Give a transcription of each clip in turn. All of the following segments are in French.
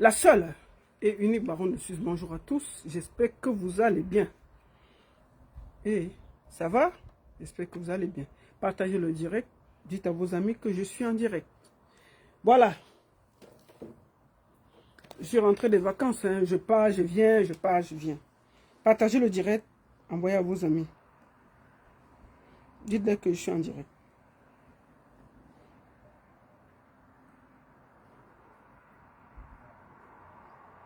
La seule et unique baronne de Suisse. Bonjour à tous. J'espère que vous allez bien. Et ça va? J'espère que vous allez bien. Partagez le direct. Dites à vos amis que je suis en direct. Voilà. Je suis rentré des vacances. Hein. Je pars, je viens, je pars, je viens. Partagez le direct. Envoyez à vos amis. Dites-leur que je suis en direct.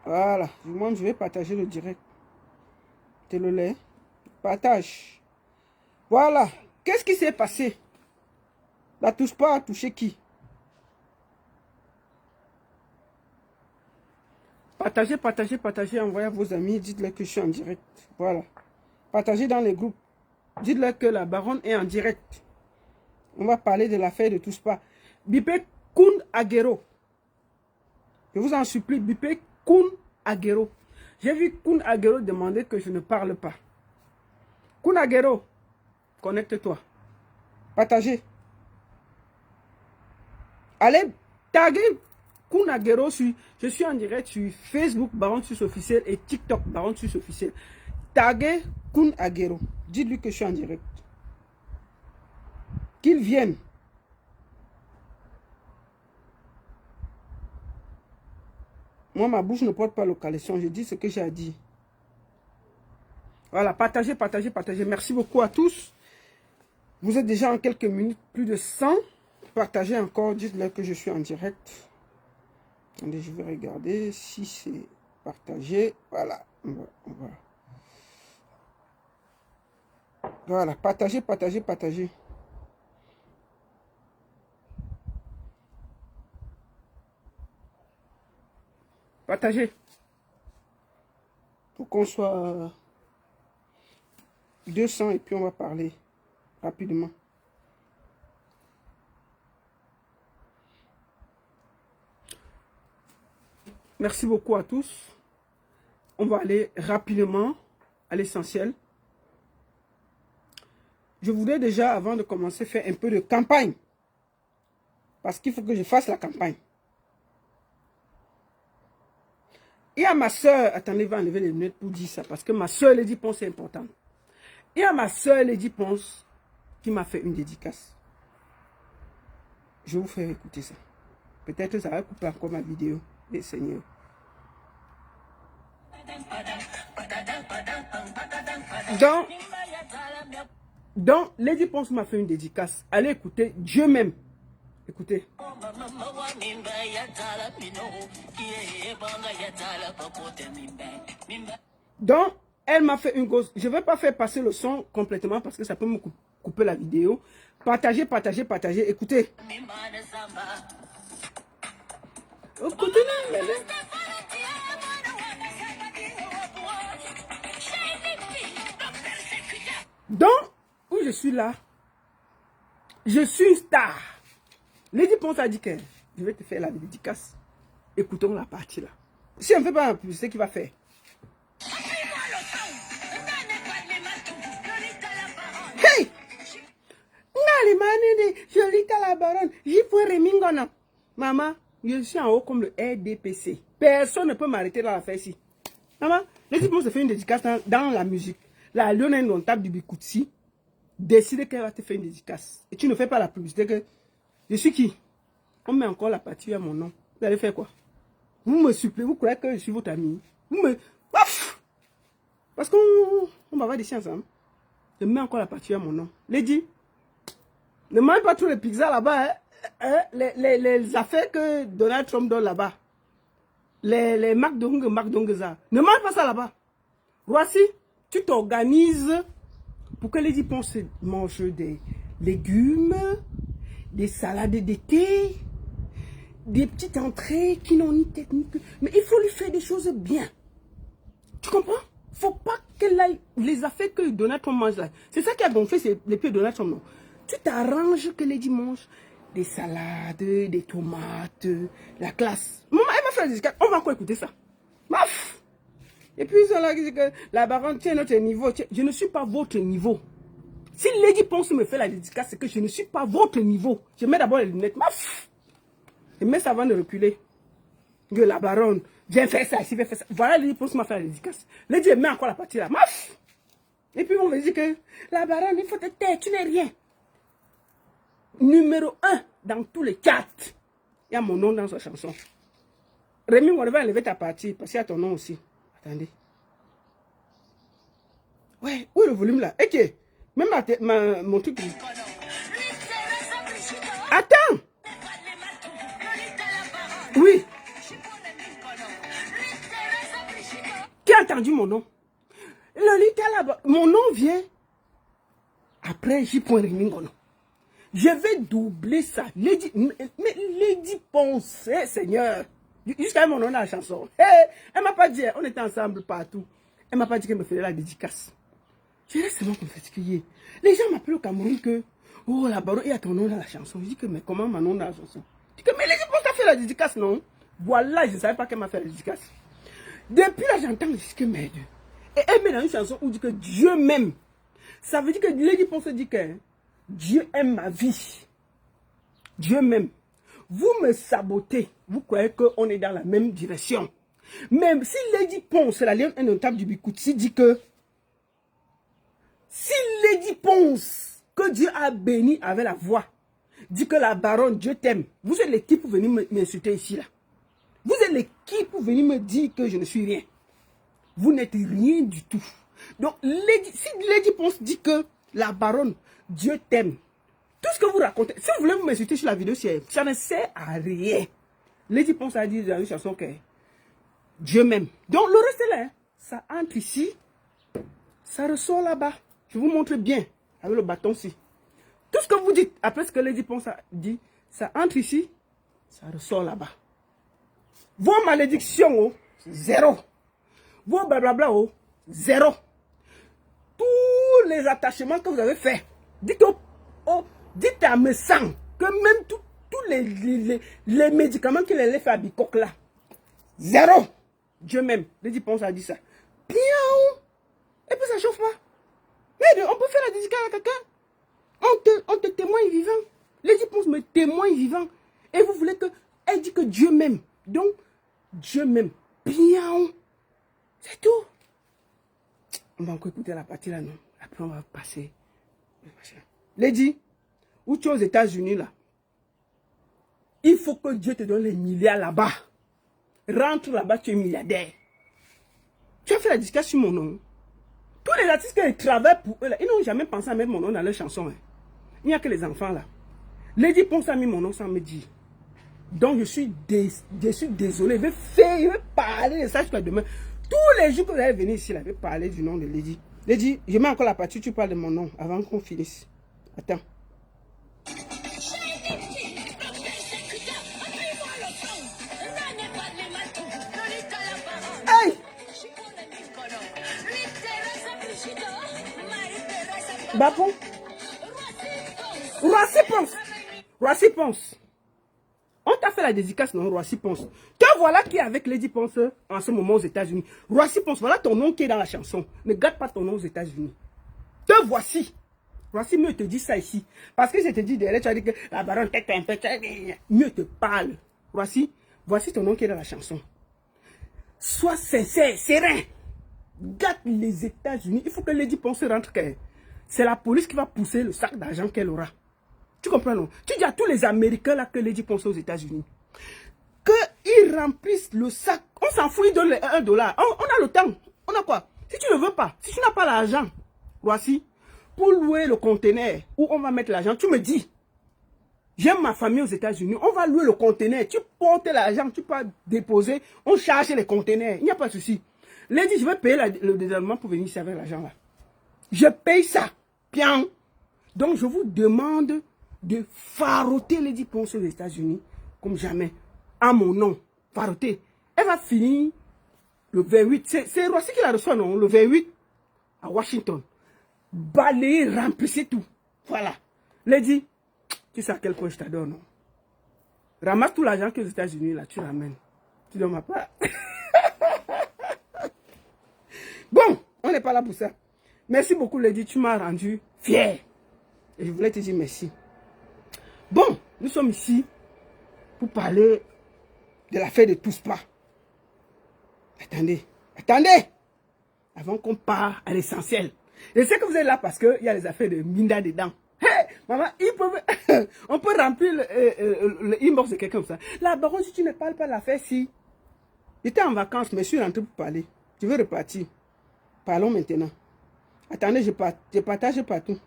Voilà. Moi, je vais partager le direct. T'es le lait. Partage. Voilà. Qu'est-ce qui s'est passé? La touche pas a touché qui? Partagez, partagez, partagez. Envoyez à vos amis. Dites-leur que je suis en direct. Voilà. Partagez dans les groupes. Dites-leur que la baronne est en direct. On va parler de l'affaire de touche pas. Bipé Koun Aguero. Je vous en supplie. Bipé Koun Aguero. J'ai vu Koun Aguero demander que je ne parle pas. Koun Aguero, connecte-toi. Partagez. Allez, taguez Koun Aguero. Je suis en direct sur Facebook, Baron Suisse officiel, et TikTok, Baron Suisse officiel. Taguez Koun Aguero. Dites-lui que je suis en direct. Qu'il vienne. Moi, ma bouche ne porte pas localisation. Je dis ce que j'ai à dire. Voilà, partagez, partagez, partagez. Merci beaucoup à tous. Vous êtes déjà en quelques minutes, plus de 100. Partagez encore. Dites-leur que je suis en direct. Attendez, je vais regarder si c'est partagé. Voilà. Voilà, partagez, partagez, partagez. Partagez. Pour qu'on soit 200 et puis on va parler rapidement. Merci beaucoup à tous. On va aller rapidement à l'essentiel. Je voudrais déjà, avant de commencer, faire un peu de campagne. Parce qu'il faut que je fasse la campagne. Il y a ma soeur, attendez, je vais enlever les lunettes pour dire ça, parce que ma soeur Lady Ponce est importante. Il y a ma soeur Lady Ponce qui m'a fait une dédicace. Je vais vous faire écouter ça. Peut-être que ça va couper encore ma vidéo. Les seigneurs. Donc, Lady Ponce m'a fait une dédicace. Allez écouter, Dieu m'aime. Écoutez. Donc, elle m'a fait une gosse. Je ne vais pas faire passer le son complètement parce que ça peut me couper la vidéo. Partagez, partagez, partagez. Écoutez. Écoutez. Donc, où je suis là, je suis une star. Lady Ponce a dit que je vais te faire la dédicace. Écoutons la partie là. Si on ne fait pas un peu, c'est ce qu'il va faire. Hey! La baronne. Maman, je suis en haut comme le RDPC. Personne ne peut m'arrêter dans la fête ici. Maman, Lady Ponce se fait une dédicace dans la musique. La Lionne Indomptable du Bikoutsi décide qu'elle va te faire une dédicace. Et tu ne fais pas la publicité que je suis qui? On met encore la partie à mon nom. Vous allez faire quoi? Vous me suppliez, vous croyez que je suis votre ami? Vous me... Ouf! Parce qu'on va avoir des chiens ensemble. Je mets encore la partie à mon nom. Lady, ne mange pas tous les pizzas là-bas. Hein? Les affaires que Donald Trump donne là-bas. Les McDonald's, ne mange pas ça là-bas. Voici, tu t'organises pour que Lady Ponce mange des légumes, des salades d'été, des petites entrées qui n'ont ni technique. Mais il faut lui faire des choses bien. Tu comprends? Faut pas qu'elle aille les affaires que Donald Trump mange là. C'est ça qui a gonflé les pieds de Donald Trump. Non. Tu t'arranges que Lady mange des salades, des tomates, la classe. Maman, elle va faire des escales. On va encore écouter ça. Maf! Et puis, la baronne tient notre niveau. Je ne suis pas votre niveau. Si Lady Ponce me fait la dédicace, c'est que je ne suis pas votre niveau. Je mets d'abord les lunettes. Maf! Je mets ça avant de reculer. Que la baronne, j'ai fait ça, j'ai fait ça. Voilà, Lady Ponce m'a fait la dédicace. Lady met encore la partie là. Maf! Et puis on me dit que la baronne, il faut te taire, tu n'es rien. Numéro 1 dans tous les chats. Il y a mon nom dans sa chanson. Rémi, on va enlever ta partie parce qu'il y a ton nom aussi. Attendez. Ouais, où est le volume là? Ok. Même mon truc. Attends! Oui. Qui a entendu mon nom? Lolita là-bas. Mon nom vient après J.Remingono. Je vais doubler ça. Lady, mais Lady Ponce, Seigneur. Jusqu'à mon nom dans la chanson. Elle m'a pas dit, on était ensemble partout. Elle m'a pas dit qu'elle me faisait la dédicace. Je laisse seulement me fatiguer. Les gens m'appellent au Cameroun que, oh la baronne, il y a ton nom dans la chanson. Je dis que, mais comment mon nom dans la chanson? Je dis que, mais Lady Ponce a fait la dédicace, non? Voilà, je ne savais pas qu'elle m'a fait la dédicace. Depuis là, j'entends, je dis que, merde. Et elle met dans une chanson où dit que Dieu m'aime. Ça veut dire que Lady Ponce dit que Dieu aime ma vie. Dieu m'aime. Vous me sabotez. Vous croyez qu'on est dans la même direction. Même si Lady Ponce, la lionne indomptable du Bikutsi, dit que si Lady Ponce, que Dieu a béni avec la voix, dit que la baronne, Dieu t'aime. Vous êtes l'équipe pour venir m'insulter ici là. Vous êtes l'équipe pour venir me dire que je ne suis rien. Vous n'êtes rien du tout. Donc, si Lady Ponce dit que la baronne, Dieu t'aime, tout ce que vous racontez, si vous voulez vous m'insulter sur la vidéo, ça ne sert à rien. Lady Ponce a dit dans une chanson que Dieu m'aime. Donc, le reste est là. Hein. Ça entre ici, ça ressort là-bas. Je vous montre bien, avec le bâton-ci. Tout ce que vous dites, après ce que Lady Ponce a dit, ça entre ici, ça ressort là-bas. Vos malédictions, oh, zéro. Vos blablabla, oh, zéro. Tous les attachements que vous avez faits, dites, dites à mes sangs que même tous les médicaments qu'il a fait à Bicoque là, zéro. Dieu même, Lady Ponce a dit ça. Bien, et puis ça chauffe pas. Mais on peut faire la dédicace à quelqu'un. On te témoigne vivant. Lady Ponce me témoigne vivant. Et vous voulez que, elle dit que Dieu m'aime. Donc, Dieu m'aime. Bien, c'est tout. On va encore écouter la partie là, non? Après, on va passer. Lady, où tu es aux États-Unis là, il faut que Dieu te donne les milliards là-bas. Rentre là-bas, tu es milliardaire. Tu as fait la discussion sur mon nom. Tous les artistes qui travaillent pour eux là, ils n'ont jamais pensé à mettre mon nom dans leurs chansons. Hein. Il n'y a que les enfants là. Lady Ponce a mis mon nom sans me dire. Donc je suis désolé. Je vais parler de ça jusqu'à demain. Tous les jours que vous allez venir ici, là, je vais parler du nom de Lady. Lady, je mets encore la partie, tu parles de mon nom avant qu'on finisse. Attends. Hey! Bapon? Roissy Ponce. Roissy Ponce. On t'a fait la dédicace, non, Roissy Ponce. Te voilà qui est avec Lady Ponce en ce moment aux États-Unis. Roissy Ponce, voilà ton nom qui est dans la chanson. Ne garde pas ton nom aux États-Unis. Te voici. Roissy, mieux te dit ça ici. Parce que je te dis derrière, tu as dit que la baronne tête un peu. Mieux te parle. Roissy, voici ton nom qui est dans la chanson. Sois sincère, serein. Garde les États-Unis. Il faut que Lady Ponce rentre. C'est la police qui va pousser le sac d'argent qu'elle aura. Tu comprends, non? Tu dis à tous les Américains là que Lady Ponce aux États-Unis qu'ils remplissent le sac. On s'en fout, ils donnent les $1. On a le temps. On a quoi? Si tu ne veux pas, si tu n'as pas l'argent, voici, pour louer le conteneur où on va mettre l'argent, tu me dis, j'aime ma famille aux États-Unis, on va louer le conteneur. Tu portes l'argent, tu peux déposer, on charge les conteneurs. Il n'y a pas de souci. Lady, je vais payer le désarmement pour venir ici avec l'argent là. Je paye ça. Bien. Donc, je vous demande de faroter Lady Ponce aux États-Unis comme jamais. À mon nom. Faroter. Elle va finir le 28. C'est Roissy qui la reçoit, non? Le 28 à Washington. Balayer, remplissez tout. Voilà. Lady, tu sais à quel point je t'adore, non? Ramasse tout l'argent que aux États-Unis, là, tu ramènes. Tu donnes ma part. Bon, on n'est pas là pour ça. Merci beaucoup, Lady. Tu m'as rendu fier. Et je voulais te dire merci. Bon, nous sommes ici pour parler de l'affaire de Touspa. Attendez, attendez. Avant qu'on parte à l'essentiel. Je sais que vous êtes là parce qu'il y a les affaires de Minda dedans. Hey, maman, on peut remplir le inbox de quelqu'un comme ça. Là, baron, si tu ne parles pas de l'affaire, si. J'étais en vacances, mais je suis rentré pour parler. Je veux repartir. Parlons maintenant. Attendez, je partage partout.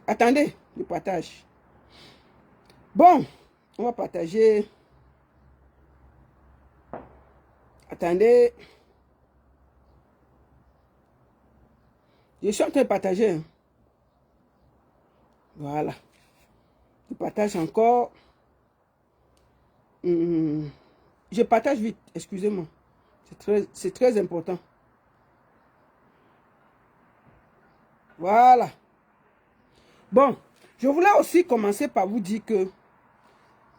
Attendez, je partage. Bon, on va partager. Attendez. Je suis en train de partager. Hein. Voilà. Je partage encore. Je partage vite, excusez-moi. C'est très important. Voilà. Bon, je voulais aussi commencer par vous dire que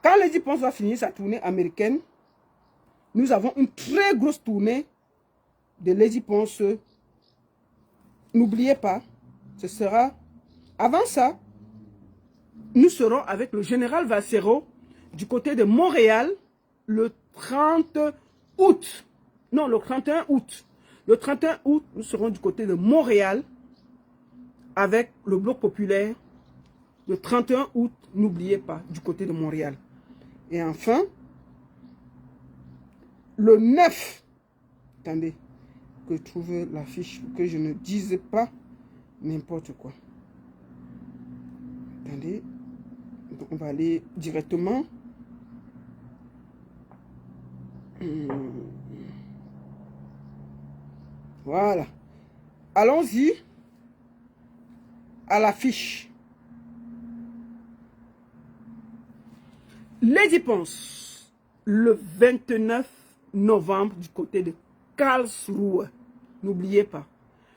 quand Lady Ponce va finir sa tournée américaine, nous avons une très grosse tournée de Lady Ponce. N'oubliez pas, ce sera... Avant ça, nous serons avec le général Valsero du côté de Montréal le 30 août. Non, le 31 août. Le 31 août, nous serons du côté de Montréal avec le Bloc populaire. Le 31 août, n'oubliez pas, du côté de Montréal. Et enfin, le 9, attendez, que je trouve l'affiche, que je ne dise pas n'importe quoi. Attendez, on va aller directement. Voilà. Allons-y à l'affiche. Lady Ponce, le 29 novembre du côté de Karlsruhe. N'oubliez pas,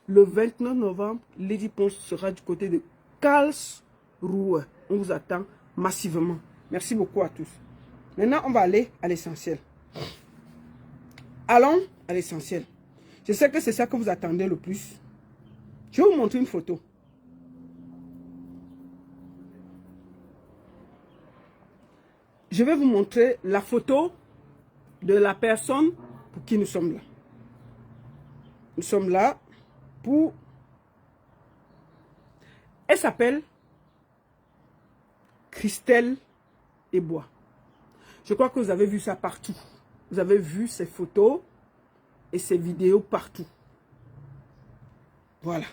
le 29 novembre, Lady Ponce sera du côté de Karlsruhe. On vous attend massivement. Merci beaucoup à tous. Maintenant, on va aller à l'essentiel. Allons à l'essentiel. Je sais que c'est ça que vous attendez le plus. Je vais vous montrer une photo. Je vais vous montrer la photo de la personne pour qui nous sommes là. Nous sommes là pour... Elle s'appelle Christelle Ebois. Je crois que vous avez vu ça partout. Vous avez vu ces photos et ces vidéos partout. Voilà.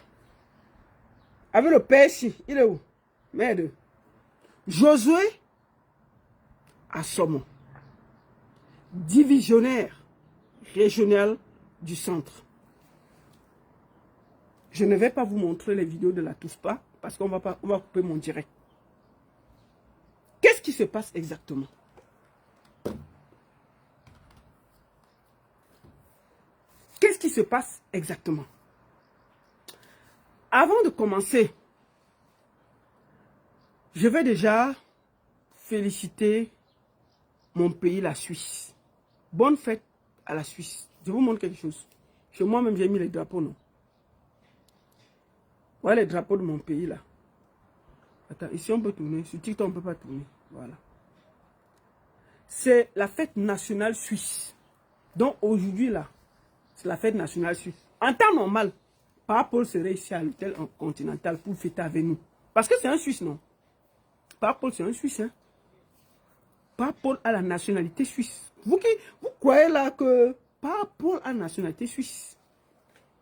Avec le père ici, il est où? Merde. Josué Assomo, divisionnaire régional du centre. Je ne vais pas vous montrer les vidéos de la TOUSPA parce qu'on va couper mon direct. Qu'est-ce qui se passe exactement? Qu'est-ce qui se passe exactement? Avant de commencer, je vais déjà féliciter mon pays, la Suisse. Bonne fête à la Suisse. Je vous montre quelque chose. Chez moi-même, j'ai mis les drapeaux, non? Voilà les drapeaux de mon pays, là. Attends, ici, on peut tourner. Sur TikTok, on ne peut pas tourner. Voilà. C'est la fête nationale suisse. Donc, aujourd'hui, là, c'est la fête nationale suisse. En temps normal, Papa serait ici à l'hôtel Continental pour fêter avec nous. Parce que c'est un Suisse, non? Papa c'est un Suisse, hein? Paul a la nationalité suisse. Vous croyez là que Paul a la nationalité suisse?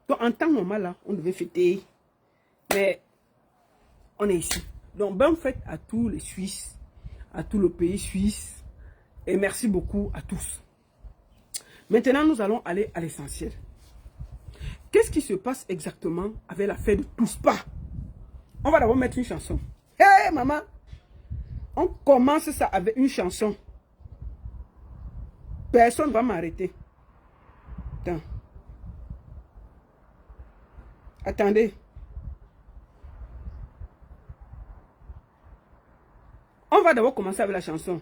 Donc en temps normal là, on devait fêter. Mais on est ici. Donc bonne fête à tous les Suisses, à tout le pays suisse. Et merci beaucoup à tous. Maintenant, nous allons aller à l'essentiel. Qu'est-ce qui se passe exactement avec la fête de TOUSPA? On va d'abord mettre une chanson. Hé, hey, maman! On commence ça avec une chanson. Personne ne va m'arrêter. Attends. Attendez. On va d'abord commencer avec la chanson.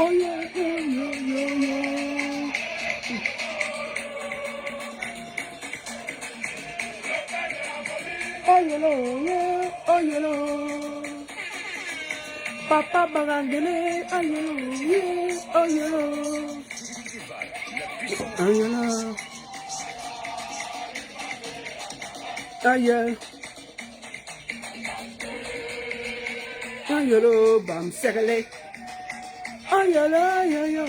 Oh yeah, yeah, yeah, yeah, yeah. Oh yeah, oh yeah. Papa Barangele, oh yeah, oh yeah. Oh yeah, oh yeah. Oh yeah, bam segale. Oh yeah, yeah, yeah,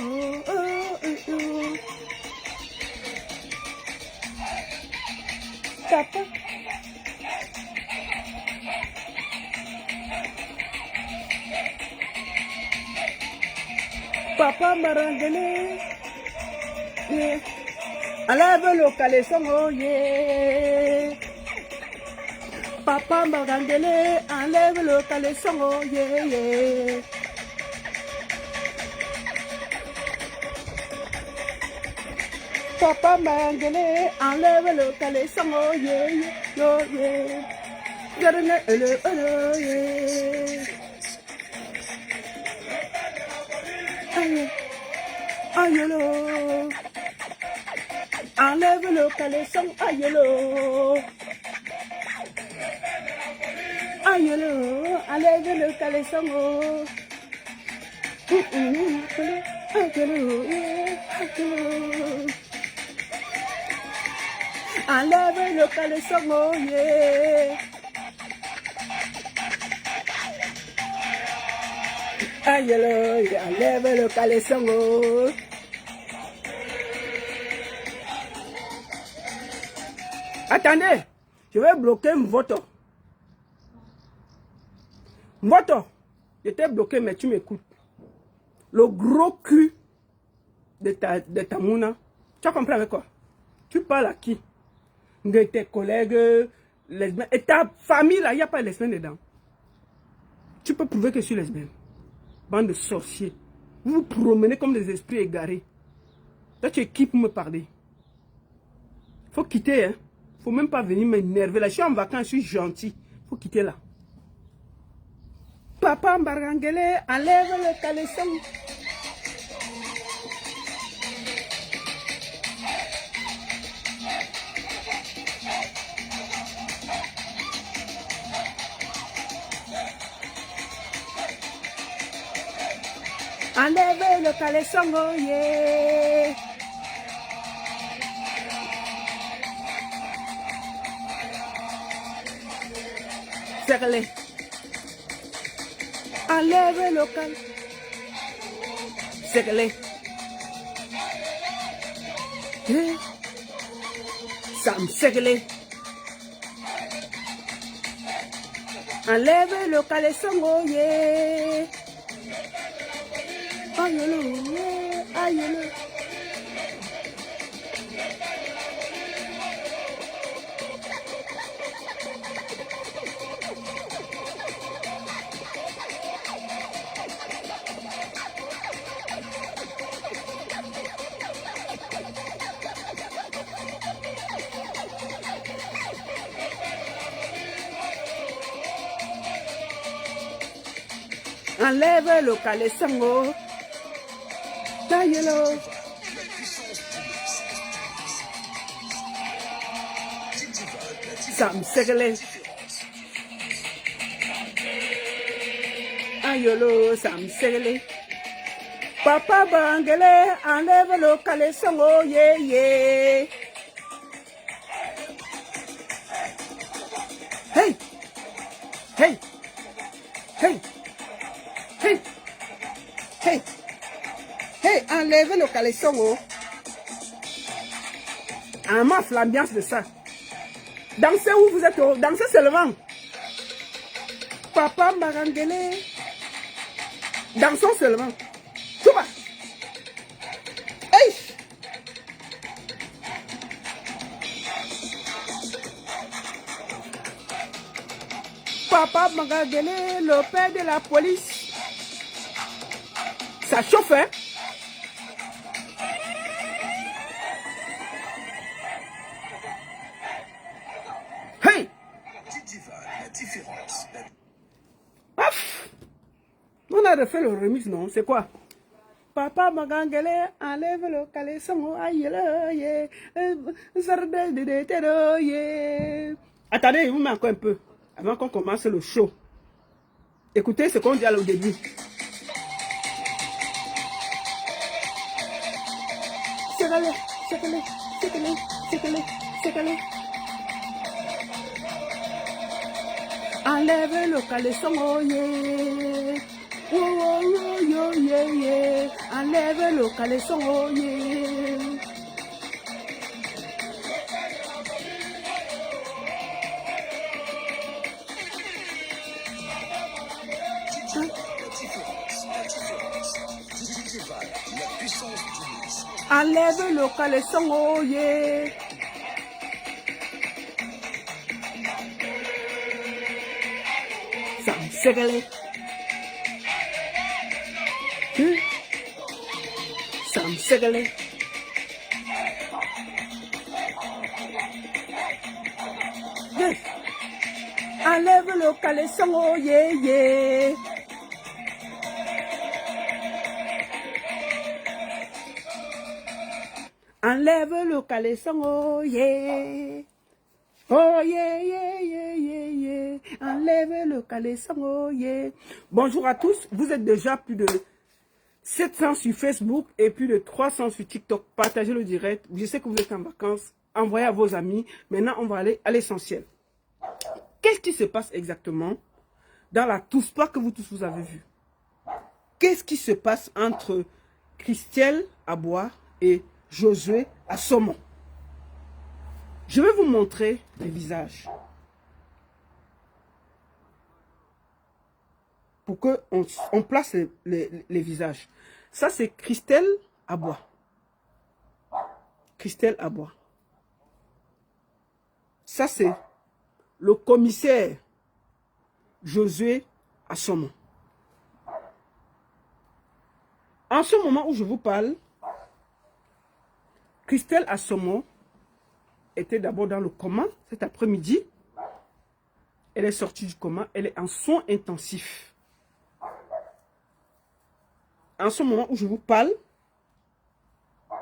oh yeah. Papa. Papa Marangele, yeah. Alave le calesongo, yeah. Papa Marangele, enlève le calesongo, yeah, yeah. Papa Marangele, enlève le calesongo, yeah, yeah, yeah. Garne yeah. Aïe, aïe, enlève le caleçon, aïe, aïe, enlève le caleçon, enlève le caleçon, yeah. Aïe, enlève le caleçon. Attendez, je vais bloquer Mvoto. Mvoto, je t'ai bloqué, mais tu m'écoutes. Le gros cul de ta mouna, tu as compris avec quoi? Tu parles à qui? De tes collègues lesbiennes. Et ta famille, là, il n'y a pas de lesbiennes dedans. Tu peux prouver que je suis lesbienne. Bande de sorciers. Vous vous promenez comme des esprits égarés. Là, tu es qui pour me parler? Faut quitter, hein. Faut même pas venir m'énerver. Là, je suis en vacances, je suis gentil. Faut quitter là. Papa Mbarangele, enlève le caleçon. Enlève le caleçon, oh yeah. Serre-les. Enlève le caleçon. Serre-les. Sam, serre-les. Enlève le caleçon, oh yeah. Aïe, aïe. Enlève le caleçon, oh. Taille-le. Sam Segele. Aïe, Sam Segele. Papa Bangele, enlève le caleçon, oh yeah, yeah. Hey! Hey! Hey! Hey! Hey! Hey, enlève le caleçon, oh. En marche l'ambiance de ça. Dansez où vous êtes, oh. Dansez seulement. Papa Marangele. Dansons seulement. Tout va. Hey! Papa Marangele, le père de la police. Ça chauffe, hein? Hey! Paf! On a refait le remix, non? C'est quoi? Papa Magangele, enlève le caleçon, aïe, aïe, attendez, je vous mets encore un peu, avant qu'on commence le show. Écoutez ce qu'on dit au début. Sécalé, sécalé, sécalé, sécalé, sécalé. Enlève le caleçon, oh yeah. Oh, oh, oh, oh, yeah, yeah. Enlève le caleçon, oh yeah. Enlève le caleçon, oh yeah. Sam Segale. Sam Segale. Yes. Enlève le caleçon, oh yeah, yeah. Enlève le caleçon, oh yeah. Oh yeah, yeah, yeah, yeah, yeah. Enlève le caleçon, oh yeah. Bonjour à tous, vous êtes déjà plus de 700 sur Facebook et plus de 300 sur TikTok. Partagez le direct. Je sais que vous êtes en vacances. Envoyez à vos amis. Maintenant, on va aller à l'essentiel. Qu'est-ce qui se passe exactement dans la Touspa que vous tous vous avez vu? Qu'est-ce qui se passe entre Christelle Aboua et Josué Assomo? Je vais vous montrer les visages. Pour qu'on place les visages. Ça, c'est Christelle Aboua. Christelle Aboua. Ça, c'est le commissaire Josué Assomo. En ce moment où je vous parle, Christelle Assomo était d'abord dans le coma cet après-midi. Elle est sortie du coma. Elle est en soins intensifs. En ce moment où je vous parle,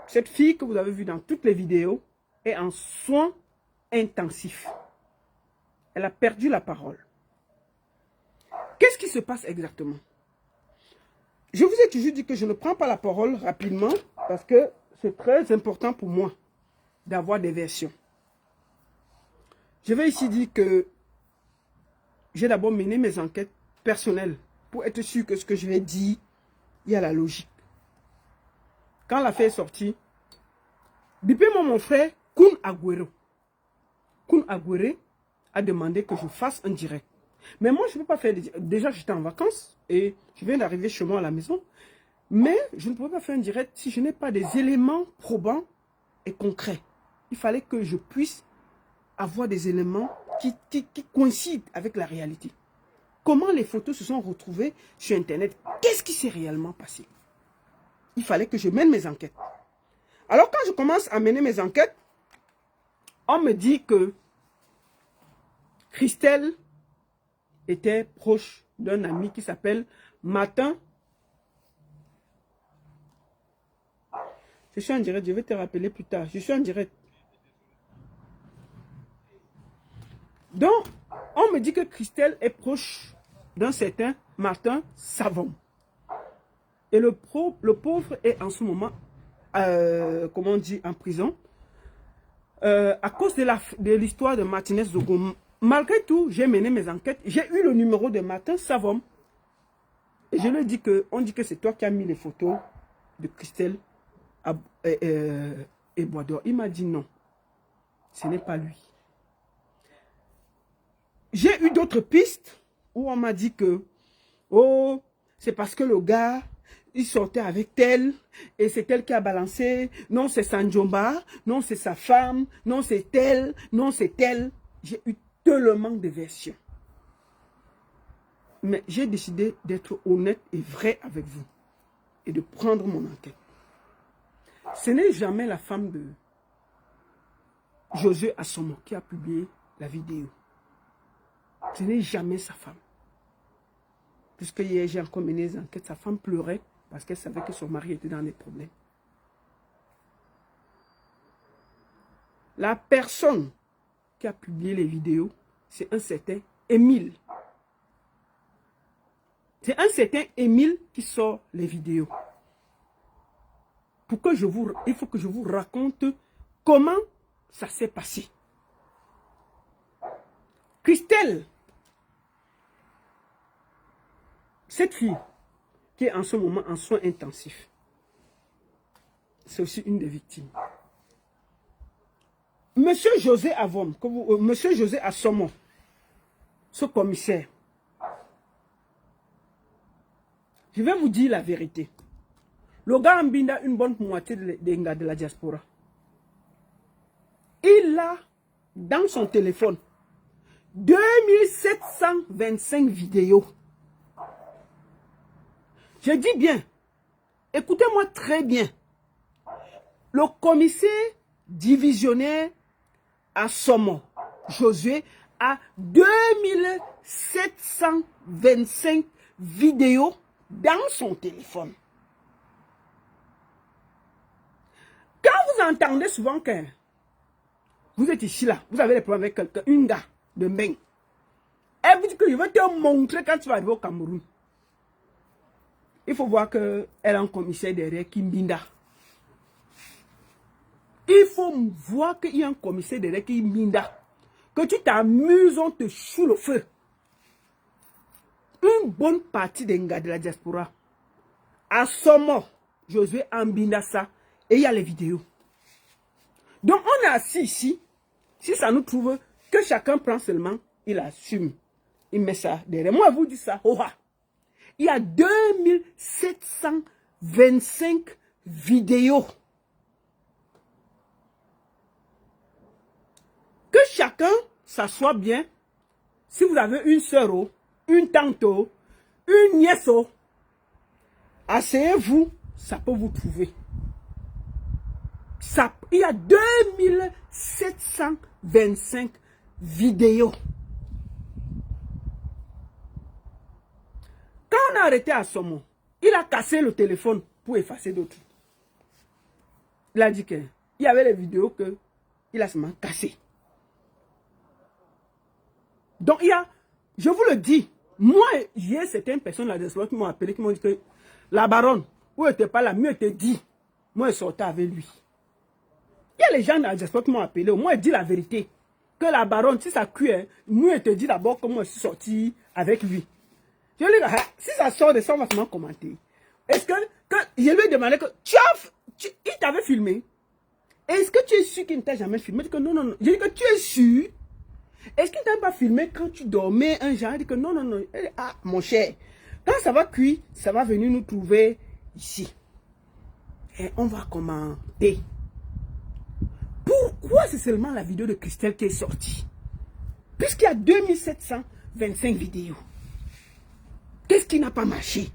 cette fille que vous avez vue dans toutes les vidéos est en soins intensifs. Elle a perdu la parole. Qu'est-ce qui se passe exactement? Je vous ai toujours dit que je ne prends pas la parole rapidement parce que c'est très important pour moi d'avoir des versions. Je vais ici dire que j'ai d'abord mené mes enquêtes personnelles pour être sûr que ce que je vais dire, il y a la logique. Quand l'affaire est sortie, bipez-moi mon frère Kun Agüero. Kun Agüero a demandé que je fasse un direct. Mais moi, je ne peux pas faire... Déjà, j'étais en vacances et je viens d'arriver chez moi à la maison. Mais je ne peux pas faire un direct si je n'ai pas des éléments probants et concrets. Il fallait que je puisse avoir des éléments qui coïncident avec la réalité. Comment les photos se sont retrouvées sur Internet? Qu'est-ce qui s'est réellement passé? Il fallait que je mène mes enquêtes. Alors quand je commence à mener mes enquêtes, on me dit que Christelle était proche d'un ami qui s'appelle Martin. Je suis en direct, je vais te rappeler plus tard. Je suis en direct. Donc, on me dit que Christelle est proche d'un certain Martin Savon. Et le pauvre est en ce moment, comment on dit, en prison. À cause de l'histoire de Martinez Zogo. Malgré tout, j'ai mené mes enquêtes. J'ai eu le numéro de Martin Savon. Et je lui ai dit que, on dit que c'est toi qui as mis les photos de Christelle et Boisdor. Il m'a dit non, ce n'est pas lui. J'ai eu d'autres pistes où on m'a dit que, oh, c'est parce que le gars, il sortait avec elle et c'est elle qui a balancé. Non, c'est Sanjomba. Non, c'est sa femme. Non, c'est elle. Non, c'est elle. J'ai eu tellement de versions. Mais j'ai décidé d'être honnête et vrai avec vous et de prendre mon enquête. Ce n'est jamais la femme de Josué Assomo qui a publié la vidéo. Ce n'est jamais sa femme. Puisque hier, j'ai encore mené les enquêtes, sa femme pleurait parce qu'elle savait que son mari était dans des problèmes. La personne qui a publié les vidéos, c'est un certain Émile. C'est un certain Émile qui sort les vidéos. Il faut que je vous raconte comment ça s'est passé. Christelle, cette fille qui est en ce moment en soins intensifs, c'est aussi une des victimes. Monsieur José Avom, Monsieur José Assomo, ce commissaire, je vais vous dire la vérité. Le gars Mbinda, une bonne moitié des gars de la diaspora. Il a dans son téléphone 2725 vidéos. Je dis bien, écoutez-moi très bien. Le commissaire divisionnaire Assomo, Josué, a 2725 vidéos dans son téléphone. Quand vous entendez souvent que vous êtes ici là, vous avez des problèmes avec quelqu'un, une gars de Mbeng, elle vous dit que je vais te montrer quand tu vas arriver au Cameroun. Il faut voir qu'elle a un commissaire derrière qui Mbinda. Il faut voir qu'il y a un commissaire derrière qui Mbinda. Que tu t'amuses, on te choue le feu. Une bonne partie des gars de la diaspora. Assomo, Josué Mbinda ça. Et il y a les vidéos. Donc on est assis ici. Si ça nous trouve que chacun prend seulement, il assume. Il met ça derrière. Moi, je vous dis ça. Oh, il y a 2725 vidéos. Que chacun s'assoit bien. Si vous avez une sœur, une tante, une nièce, asseyez-vous, ça peut vous trouver. Ça, il y a 2725 vidéos. Quand on a arrêté Assomo, il a cassé le téléphone pour effacer d'autres. Il a dit qu'il y avait les vidéos qu'il a seulement cassées. Donc il y a, je vous le dis, moi, j'ai certaines personnes là qui m'ont appelé, qui m'ont dit que la baronne, où n'était pas là, mieux était dit. Moi, je sortais avec lui. Il y a les gens dans la diaspora qui m'ont appelé, moi, je dis la vérité. Que la baronne, si ça cuit, moi, je te dis d'abord comment je suis sorti avec lui. Je lui ai dit, si ça sort de ça, on va seulement commenter. Est-ce que, je lui ai demandé que, il t'avait filmé. Est-ce que tu es sûr qu'il ne t'a jamais filmé? Il dit que non, non, non. J'ai dit que tu es sûr. Est-ce qu'il ne t'a pas filmé quand tu dormais un genre? Il dit que non, non, non. Il dit, ah, mon cher, quand ça va cuire, ça va venir nous trouver ici. Et on va commenter. Pourquoi c'est seulement la vidéo de Christelle qui est sortie? Puisqu'il y a 2725 vidéos. Qu'est-ce qui n'a pas marché?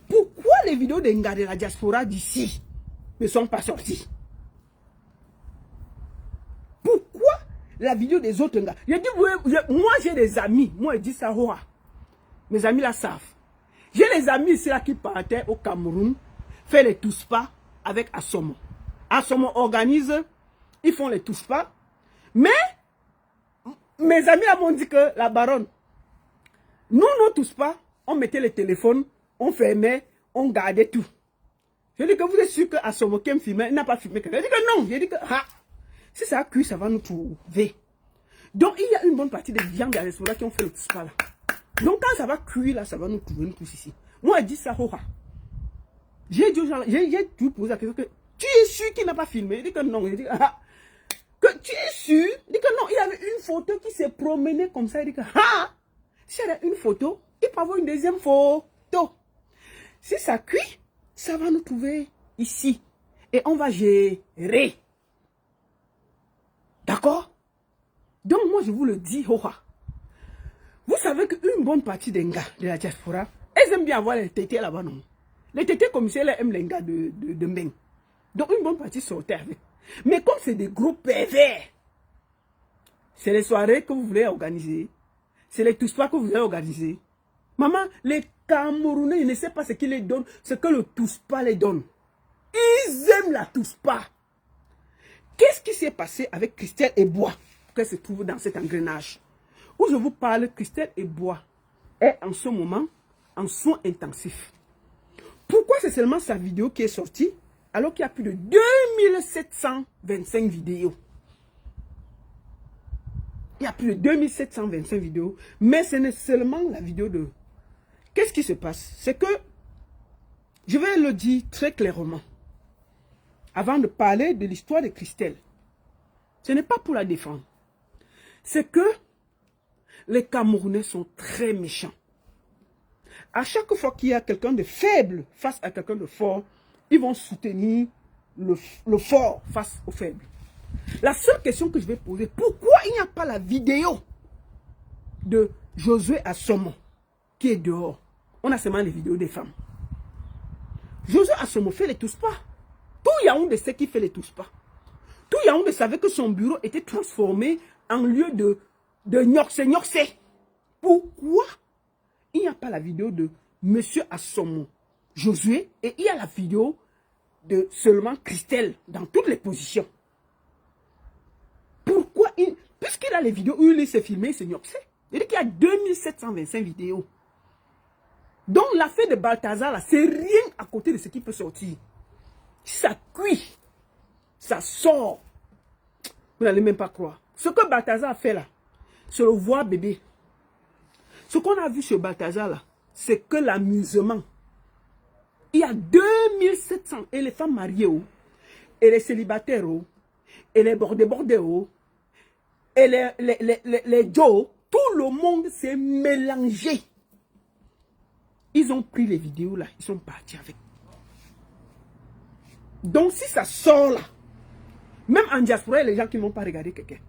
Pourquoi les vidéos des gars de la diaspora d'ici ne sont pas sorties? Pourquoi la vidéo des autres gars? Je dis, moi j'ai des amis, moi je dis ça, mes amis là savent. J'ai les amis ici là qui partaient au Cameroun, faire les tous-pas avec Assomo. Assomo organise, ils font les tous-pas, mais mes amis là m'ont dit que la baronne, nous tous pas, on mettait les téléphones, on fermait, on gardait tout. Je dis que vous êtes sûr que Assomo qui me filmait, il n'a pas filmé quelqu'un. Je dis que non, je dis que si ça a cuit, ça va nous trouver. Donc il y a une bonne partie des viandes à l'espoir qui ont fait le tout ça là. Donc quand ça va cuire là, ça va nous trouver nous tous ici. Moi je dis ça, j'ai dit aux gens, j'ai dû poser la question que tu es sûr qu'il n'a pas filmé? Il dit que non, il dit que tu es sûr? Il dit que non, il y avait une photo qui s'est promenée comme ça, il dit que si elle a une photo, il peut avoir une deuxième photo. Si ça cuit, ça va nous trouver ici. Et on va gérer. D'accord? Donc moi je vous le dis, vous savez qu'une bonne partie des gars de la diaspora, elles aiment bien avoir les tétés là-bas, non? Les tétés commissaires aiment les gars de Mbeng. Donc une bonne partie sortait avec. Mais comme c'est des gros pervers, c'est les soirées que vous voulez organiser, c'est les tous pas que vous voulez organiser. Maman, les Camerounais, ils ne savent pas ce qu'ils les donnent, ce que le Touspa les donne. Ils aiment la Touspa. Qu'est-ce qui s'est passé avec Christelle Ebois qu'elle se trouve dans cet engrenage? Où je vous parle, Christelle Ebois est en ce moment en soins intensifs. Pourquoi c'est seulement sa vidéo qui est sortie alors qu'il y a plus de 2725 vidéos? Il y a plus de 2725 vidéos, mais ce n'est seulement la vidéo de... Qu'est-ce qui se passe? C'est que, je vais le dire très clairement, avant de parler de l'histoire de Christelle, ce n'est pas pour la défendre. C'est que les Camerounais sont très méchants. À chaque fois qu'il y a quelqu'un de faible face à quelqu'un de fort, ils vont soutenir le fort face au faible. La seule question que je vais poser, pourquoi il n'y a pas la vidéo de Josué Assomo qui est dehors? On a seulement les vidéos des femmes. Josué Assomo fait les Touspa. Tout Yaoundé sait qu'il fait les Touspa. Tout Yaoundé savait que son bureau était transformé en lieu de Nyokse. Pourquoi il n'y a pas la vidéo de Monsieur Assomo, Josué, et il y a la vidéo de seulement Christelle dans toutes les positions? Pourquoi puisqu'il a les vidéos où il s'est filmé, c'est Nyokse. Il dit qu'il y a 2725 vidéos. Donc l'affaire de Balthazar, là, c'est rien à côté de ce qui peut sortir. Si ça cuit, ça sort. Vous n'allez même pas croire. Ce que Balthazar a fait là, c'est le voir bébé. Ce qu'on a vu sur Balthazar là, c'est que l'amusement. Il y a 2700 et les femmes mariées, oh, et les célibataires, oh, et les bordés, oh, et les Joe, tout le monde s'est mélangé. Ils ont pris les vidéos là, ils sont partis avec. Donc si ça sort là, même en diaspora, il y a les gens qui n'ont pas regardé quelqu'un.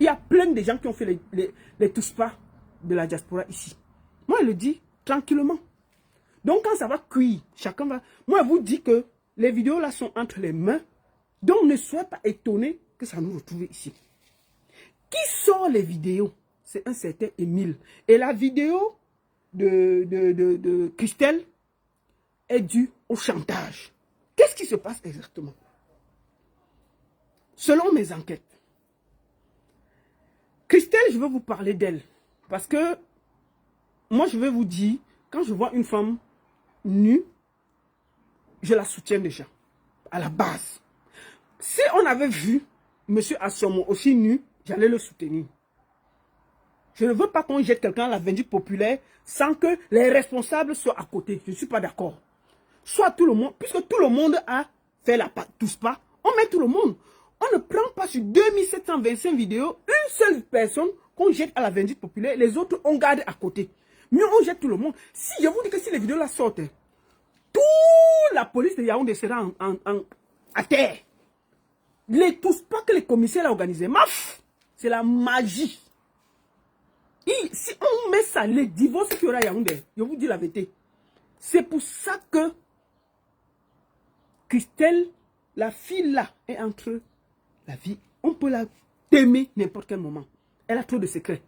Il y a plein de gens qui ont fait les Touspa de la diaspora ici. Moi, je le dis tranquillement. Donc quand ça va cuire, chacun va... Moi, je vous dis que les vidéos là sont entre les mains. Donc ne soyez pas étonnés que ça nous retrouve ici. Qui sort les vidéos? C'est un certain Émile. Et la vidéo de Christelle est due au chantage. Qu'est-ce qui se passe exactement? Selon mes enquêtes, Christelle, je vais vous parler d'elle. Parce que moi, je vais vous dire, quand je vois une femme nue, je la soutiens déjà, à la base. Si on avait vu M. Assomo aussi nu, j'allais le soutenir. Je ne veux pas qu'on jette quelqu'un à la vindicte populaire sans que les responsables soient à côté. Je ne suis pas d'accord. Soit tout le monde, puisque tout le monde a fait la Touspa, on met tout le monde. On ne prend pas sur 2725 vidéos une seule personne qu'on jette à la vindicte populaire, les autres on garde à côté. Mais on jette tout le monde. Si je vous dis que si les vidéos la sortent, toute la police de Yaoundé sera à terre. Les Touspa que les commissaires ont organisé, maf, c'est la magie. Si on met ça, les divorces qu'il y aura à Yaoundé, je vous dis la vérité. C'est pour ça que Christelle, la fille là, est entre la vie. On peut la t'aimer n'importe quel moment. Elle a trop de secrets.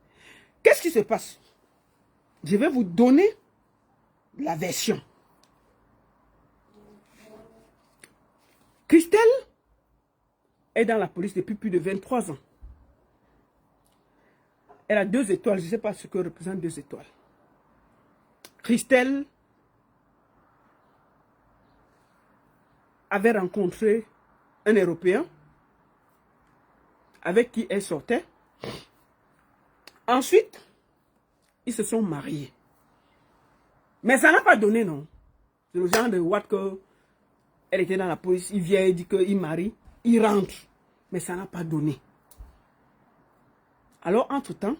Qu'est-ce qui se passe? Je vais vous donner la version. Christelle est dans la police depuis plus de 23 ans. Elle a 2 étoiles. Je ne sais pas ce que représentent 2 étoiles. Christelle avait rencontré un Européen avec qui elle sortait. Ensuite, ils se sont mariés. Mais ça n'a pas donné, non. C'est le genre de what que elle était dans la police, il vient, il dit qu'il marie, il rentre. Mais ça n'a pas donné. Alors, entre-temps,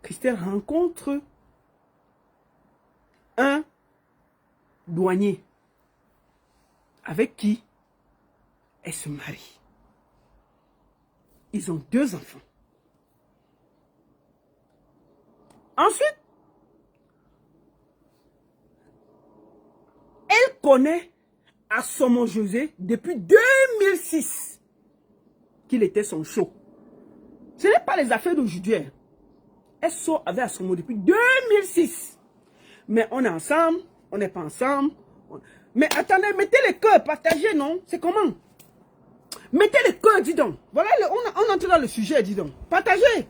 Christelle rencontre un douanier avec qui elle se marie. Ils ont 2 enfants. Ensuite, elle connaît Assomo José depuis 2006 qu'il était son show. Ce n'est pas les affaires d'aujourd'hui. Elle sort avec Assomo depuis 2006. Mais on est ensemble, on n'est pas ensemble. Mais attendez, mettez les cœurs, partagez, non? C'est comment? Mettez les cœurs, dis donc. Voilà, on entre dans le sujet, dis donc. Partagez.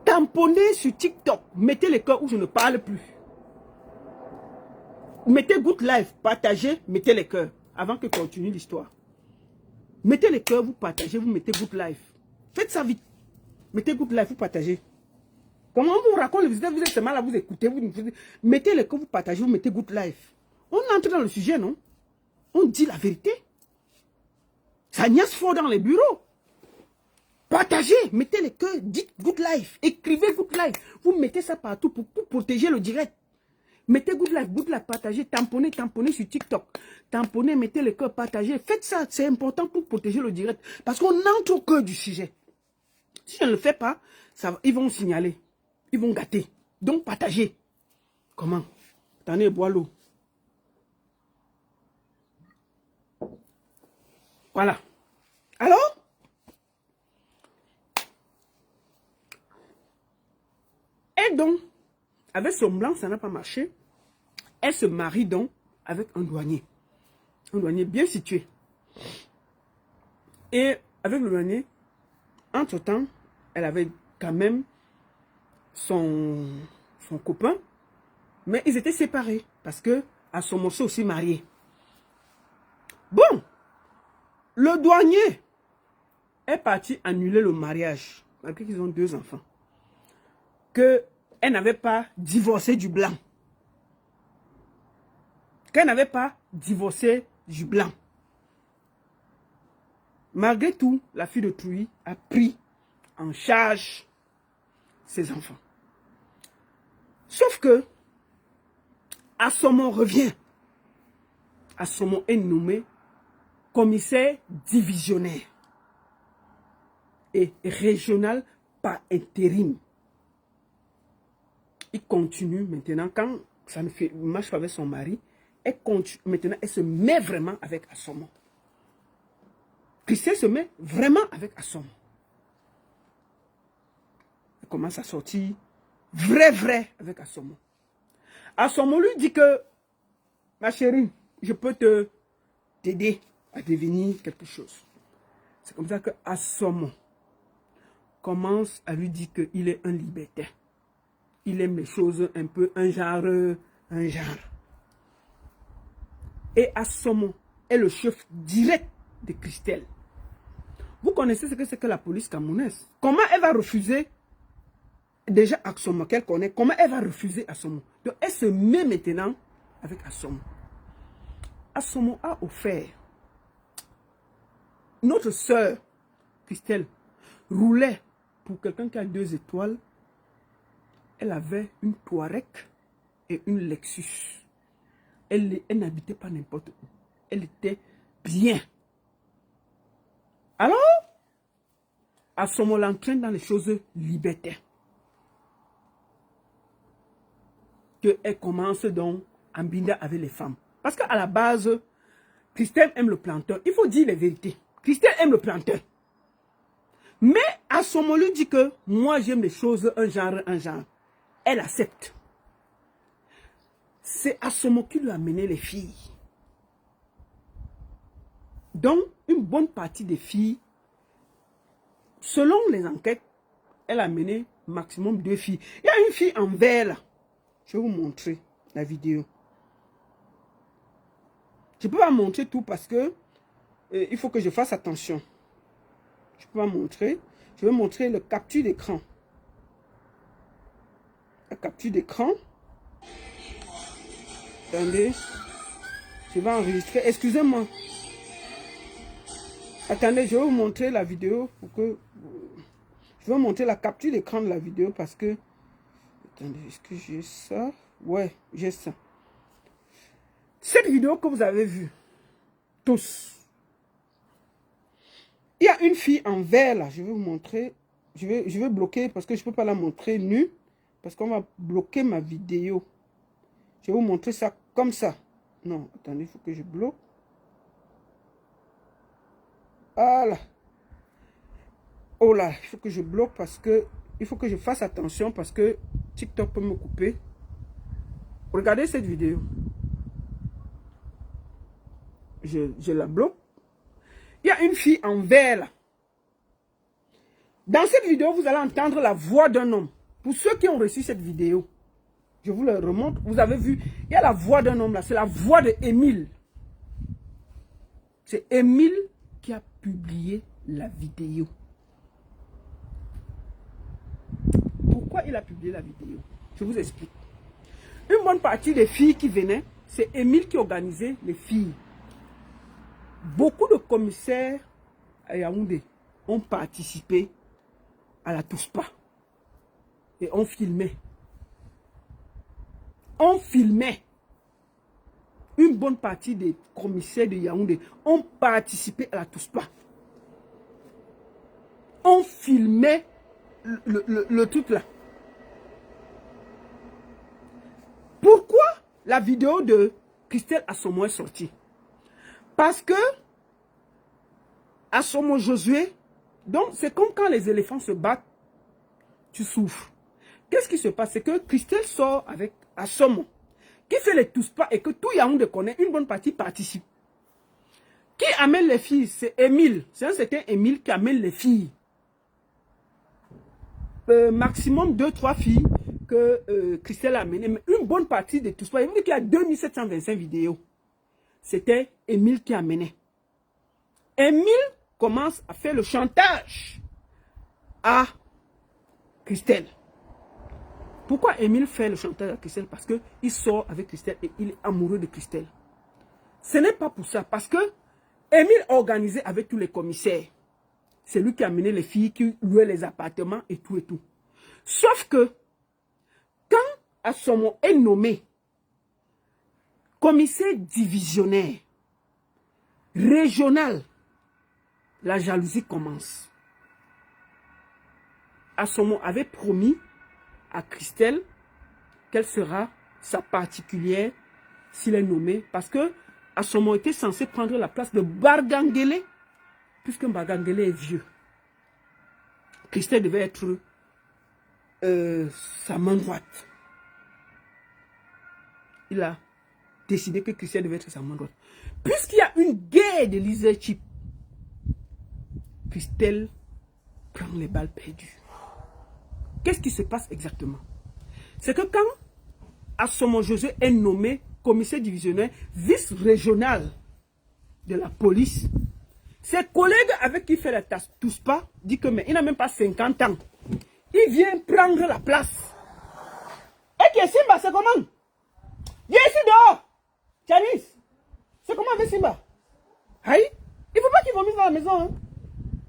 Tamponnez sur TikTok. Mettez les cœurs où je ne parle plus. Mettez Good Life, partagez, mettez les cœurs. Avant que continue l'histoire. Mettez les cœurs, vous partagez, vous mettez Good Life. Faites ça vite. Mettez Good Life, vous partagez. Comment on vous raconte le visite, vous êtes seulement là, vous écoutez, mettez les cœurs, vous partagez, vous mettez Good Life. On entre dans le sujet, non? On dit la vérité. Ça niaise fort dans les bureaux. Partagez, mettez les cœurs, dites Good Life, écrivez Good Life. Vous mettez ça partout pour protéger le direct. Mettez Good Life, partagez, tamponnez sur TikTok. Tamponnez, mettez les cœurs, partagez. Faites ça, c'est important pour protéger le direct. Parce qu'on entre au cœur du sujet. Si je ne le fais pas, ils vont signaler. Ils vont gâter. Donc, partagez. Comment? Attendez, bois l'eau. Voilà. Alors? Et donc, avec son blanc, ça n'a pas marché. Elle se marie donc avec un douanier. Un douanier bien situé. Et avec le douanier, entre-temps, elle avait quand même son copain, mais ils étaient séparés parce que Assomo s'est aussi marié. Bon, le douanier est parti annuler le mariage, malgré qu'ils ont 2 enfants, qu'elle n'avait pas divorcé du blanc. Qu'elle n'avait pas divorcé du blanc. Malgré tout, la fille de Trouy a pris en charge ses enfants. Sauf que Assomo revient. Assomo est nommé commissaire divisionnaire et régional par intérim. Il continue maintenant, quand ça ne marche pas avec son mari, elle continue, maintenant elle se met vraiment avec Assomo. Christelle se met vraiment avec Assomo. Elle commence à sortir vrai avec Assomo. Assomo lui dit que, ma chérie, je peux t'aider à devenir quelque chose. C'est comme ça que Assomo commence à lui dire qu'il est un libertin. Il aime les choses un peu, un genre. Et Assomo est le chef direct de Christelle. Vous connaissez ce que c'est que la police camerounaise. Comment elle va refuser déjà Assomo qu'elle connaît, comment elle va refuser Assomo? Donc elle se met maintenant avec Assomo. Assomo a offert. Notre sœur, Christelle, roulait pour quelqu'un qui a 2 étoiles. Elle avait une Touareg et une Lexus. Elle n'habitait pas n'importe où. Elle était bien. Alors, Assomo l'entraîne dans les choses libertaires. Elle commence donc à binda avec les femmes. Parce qu'à la base, Christelle aime le planteur. Il faut dire les vérités. Christelle aime le planteur. Mais Assomo lui dit que moi j'aime les choses un genre. Elle accepte. C'est Assomo qui lui a mené les filles. Donc, une bonne partie des filles, selon les enquêtes, elle a mené maximum 2 filles. Il y a une fille en vert là. Je vais vous montrer la vidéo. Je ne peux pas montrer tout parce que il faut que je fasse attention. Je ne peux pas montrer. Je vais montrer le capture d'écran. La capture d'écran. Attendez. Je vais enregistrer. Excusez-moi. Attendez, je vais vous montrer la vidéo pour que... Je vais vous montrer la capture d'écran de la vidéo parce que... Attendez, est-ce que j'ai ça? Ouais, j'ai ça. Cette vidéo que vous avez vue, tous, il y a une fille en vert là, je vais vous montrer. Je vais bloquer parce que je ne peux pas la montrer nue. Parce qu'on va bloquer ma vidéo. Je vais vous montrer ça comme ça. Non, attendez, il faut que je bloque. Voilà. Oh là, il faut que je bloque parce que il faut que je fasse attention parce que TikTok peut me couper. Regardez cette vidéo. Je la bloque. Il y a une fille en vert là. Dans cette vidéo, vous allez entendre la voix d'un homme. Pour ceux qui ont reçu cette vidéo, je vous le remonte. Vous avez vu, il y a la voix d'un homme là. C'est la voix de Émile. C'est Émile qui a publié la vidéo. Pourquoi il a publié la vidéo? Je vous explique. Une bonne partie des filles qui venaient, c'est Émile qui organisait les filles. Beaucoup de commissaires à Yaoundé ont participé à la TOUSPA. Et on filmait. On filmait. Une bonne partie des commissaires de Yaoundé ont participé à la TOUSPA. On filmait le truc là. Pourquoi la vidéo de Christelle Assomo est sortie? Parce que Assomo Josué, donc c'est comme quand les éléphants se battent, tu souffres. Qu'est-ce qui se passe? C'est que Christelle sort avec Assomo, qui fait les TOUSPA et que tout Yaoundé connaît, une bonne partie participe. Qui amène les filles? C'est Émile. C'est un certain Émile qui amène les filles. Maximum 2-3 filles que Christelle a amenées. Mais une bonne partie de TOUSPA, il veut dire qu'il y a 2725 vidéos. C'était Émile qui amenait. Émile commence à faire le chantage à Christelle. Pourquoi Émile fait le chantage à Christelle? Parce qu'il sort avec Christelle et il est amoureux de Christelle. Ce n'est pas pour ça. Parce que Émile organisait avec tous les commissaires. C'est lui qui a amené les filles, qui louait les appartements et tout et tout. Sauf que, quand Assomo est nommé commissaire divisionnaire, régional, la jalousie commence. Assomo avait promis à Christelle quelle sera sa particulière s'il est nommé. Parce que Assomo était censé prendre la place de Bargangele, puisque Bargangele est vieux. Christelle devait être sa main droite. Il a décidé que Christelle devait être sa main droite. Puisqu'il y a une guerre de leadership, Christelle prend les balles perdues. Qu'est-ce qui se passe exactement? C'est que quand Assomo Josué est nommé commissaire divisionnaire vice-régional de la police, ses collègues avec qui il fait la TOUSPA disent que mais il n'a même pas 50 ans. Il vient prendre la place. Et qui est Simba, c'est comment? Viens ici dehors. Chanis, c'est comment avec Simba? Aïe, il ne faut pas qu'il vomisse dans la maison. Hein?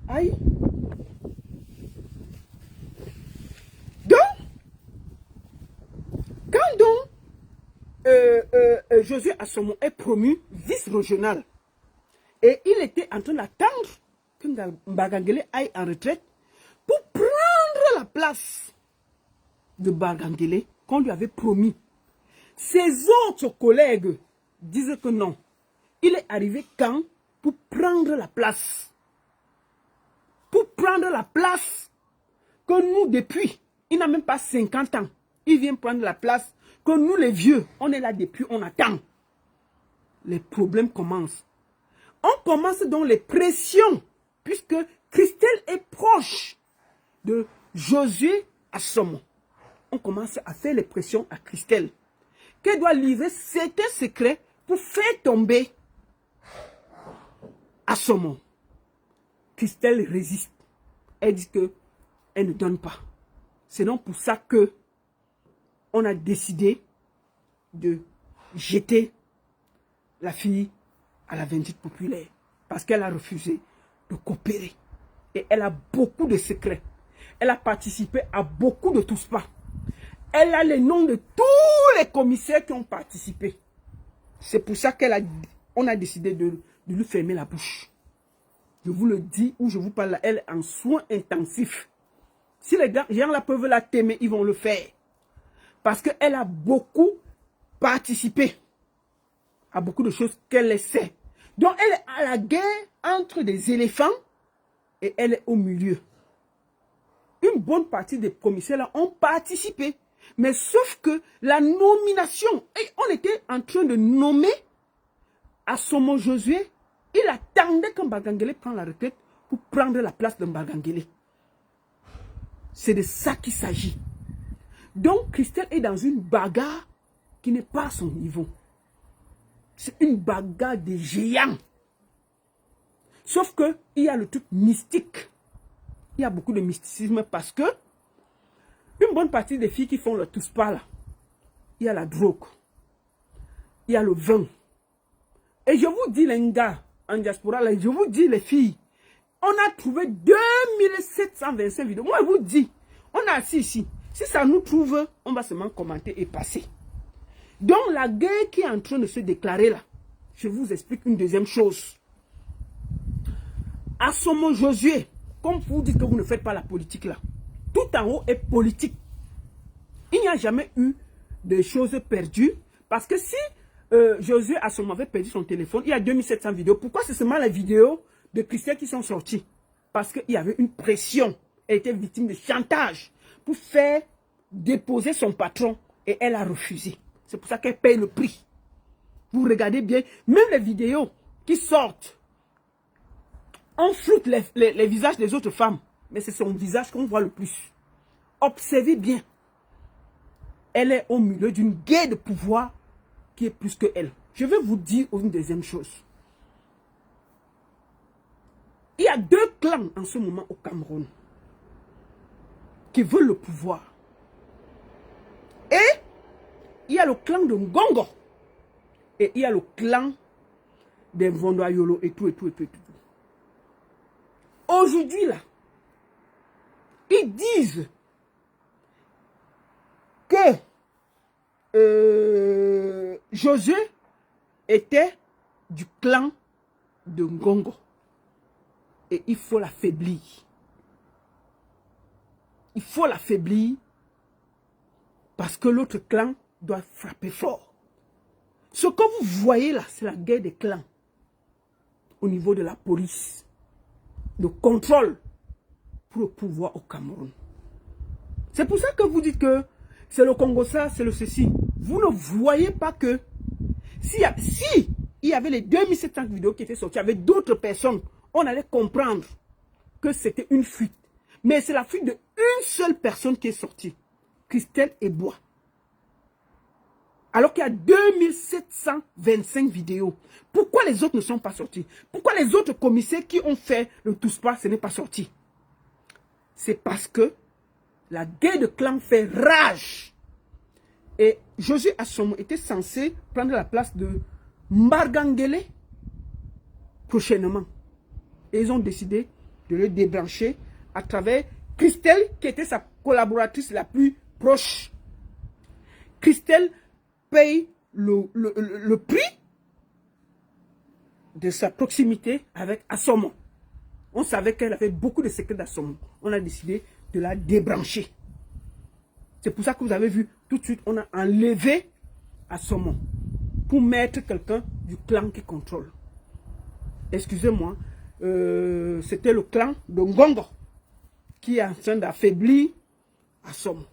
Aïe. Donc, quand donc Josué Assomo est promu vice-régional, et il était en train d'attendre que Bargangele aille en retraite pour prendre la place de Bargangele qu'on lui avait promis. Ses autres collègues disent que non. Il est arrivé quand pour prendre la place. Pour prendre la place que nous, depuis, il n'a même pas 50 ans. Il vient prendre la place que nous, les vieux, on est là depuis, on attend. Les problèmes commencent. On commence donc les pressions, puisque Christelle est proche de Josué Assomo. On commence à faire les pressions à Christelle, qu'elle doit livrer certains secrets pour faire tomber Assomo. Christelle résiste. Elle dit qu'elle ne donne pas. C'est donc pour ça que on a décidé de jeter la fille à la vindicte populaire. Parce qu'elle a refusé de coopérer. Et elle a beaucoup de secrets. Elle a participé à beaucoup de TOUSPA. Elle a les noms de tous les commissaires qui ont participé. C'est pour ça qu'on a décidé de lui fermer la bouche. Je vous le dis ou je vous parle, elle est en soins intensifs. Si les gens là peuvent la témer, ils vont le faire. Parce qu'elle a beaucoup participé à beaucoup de choses qu'elle sait. Donc elle est à la guerre entre des éléphants et elle est au milieu. une bonne partie des commissaires là ont participé. Mais sauf que la nomination, et on était en train de nommer Assomo Josué, il attendait que Mbagangele prenne la retraite pour prendre la place de Mbagangele. C'est de ça qu'il s'agit. Donc, Christelle est dans une bagarre qui n'est pas à son niveau. C'est une bagarre de géants. Sauf que il y a le truc mystique. Il y a beaucoup de mysticisme parce que une bonne partie des filles qui font le tous-pas là, il y a la drogue, il y a le vin. Et je vous dis les gars en diaspora, là, je vous dis les filles, on a trouvé 2725 vidéos. Moi je vous dis, on a assis ici. Si ça nous trouve, on va seulement commenter et passer. Donc la guerre qui est en train de se déclarer là, je vous explique une deuxième chose. Assomo Josué, comme vous dites que vous ne faites pas la politique là, tout en haut est politique. Il n'y a jamais eu de choses perdues. Parce que si Josué Assomo avait perdu son téléphone, il y a 2700 vidéos. Pourquoi c'est seulement les vidéos de Christelle qui sont sorties? Parce qu'il y avait une pression. Elle était victime de chantage pour faire déposer son patron. Et elle a refusé. C'est pour ça qu'elle paye le prix. Vous regardez bien, même les vidéos qui sortent, on floute les visages des autres femmes. Mais c'est son visage qu'on voit le plus. Observez bien. Elle est au milieu d'une guerre de pouvoir qui est plus que elle. Je vais vous dire une deuxième chose. Il y a deux clans en ce moment au Cameroun qui veulent le pouvoir. Et il y a le clan de Ngongo. Et il y a le clan des Vondoayolo et tout. Aujourd'hui, là, ils disent que Josué était du clan de Ngongo. Et il faut l'affaiblir. Il faut l'affaiblir parce que l'autre clan doit frapper fort. Ce que vous voyez là, c'est la guerre des clans au niveau de la police. Le contrôle pour le pouvoir au Cameroun. C'est pour ça que vous dites que c'est le Congo ça, c'est le ceci. Vous ne voyez pas que si il y avait les 2700 vidéos qui étaient sorties avec d'autres personnes, on allait comprendre que c'était une fuite. Mais c'est la fuite d'une seule personne qui est sortie. Christelle Ebois. Alors qu'il y a 2725 vidéos. Pourquoi les autres ne sont pas sortis? Pourquoi les autres commissaires qui ont fait le tous-pas, ce n'est pas sorti? C'est parce que la guerre de clans fait rage. Et Josué Assomo était censé prendre la place de Mbagangele prochainement. Et ils ont décidé de le débrancher à travers Christelle, qui était sa collaboratrice la plus proche. Christelle paye le prix de sa proximité avec Assomo. On savait qu'elle avait beaucoup de secrets d'Assomo. On a décidé de la débrancher. C'est pour ça que vous avez vu, tout de suite, on a enlevé Assomo pour mettre quelqu'un du clan qui contrôle. Excusez-moi, c'était le clan de Ngongo qui est en train d'affaiblir Assomo.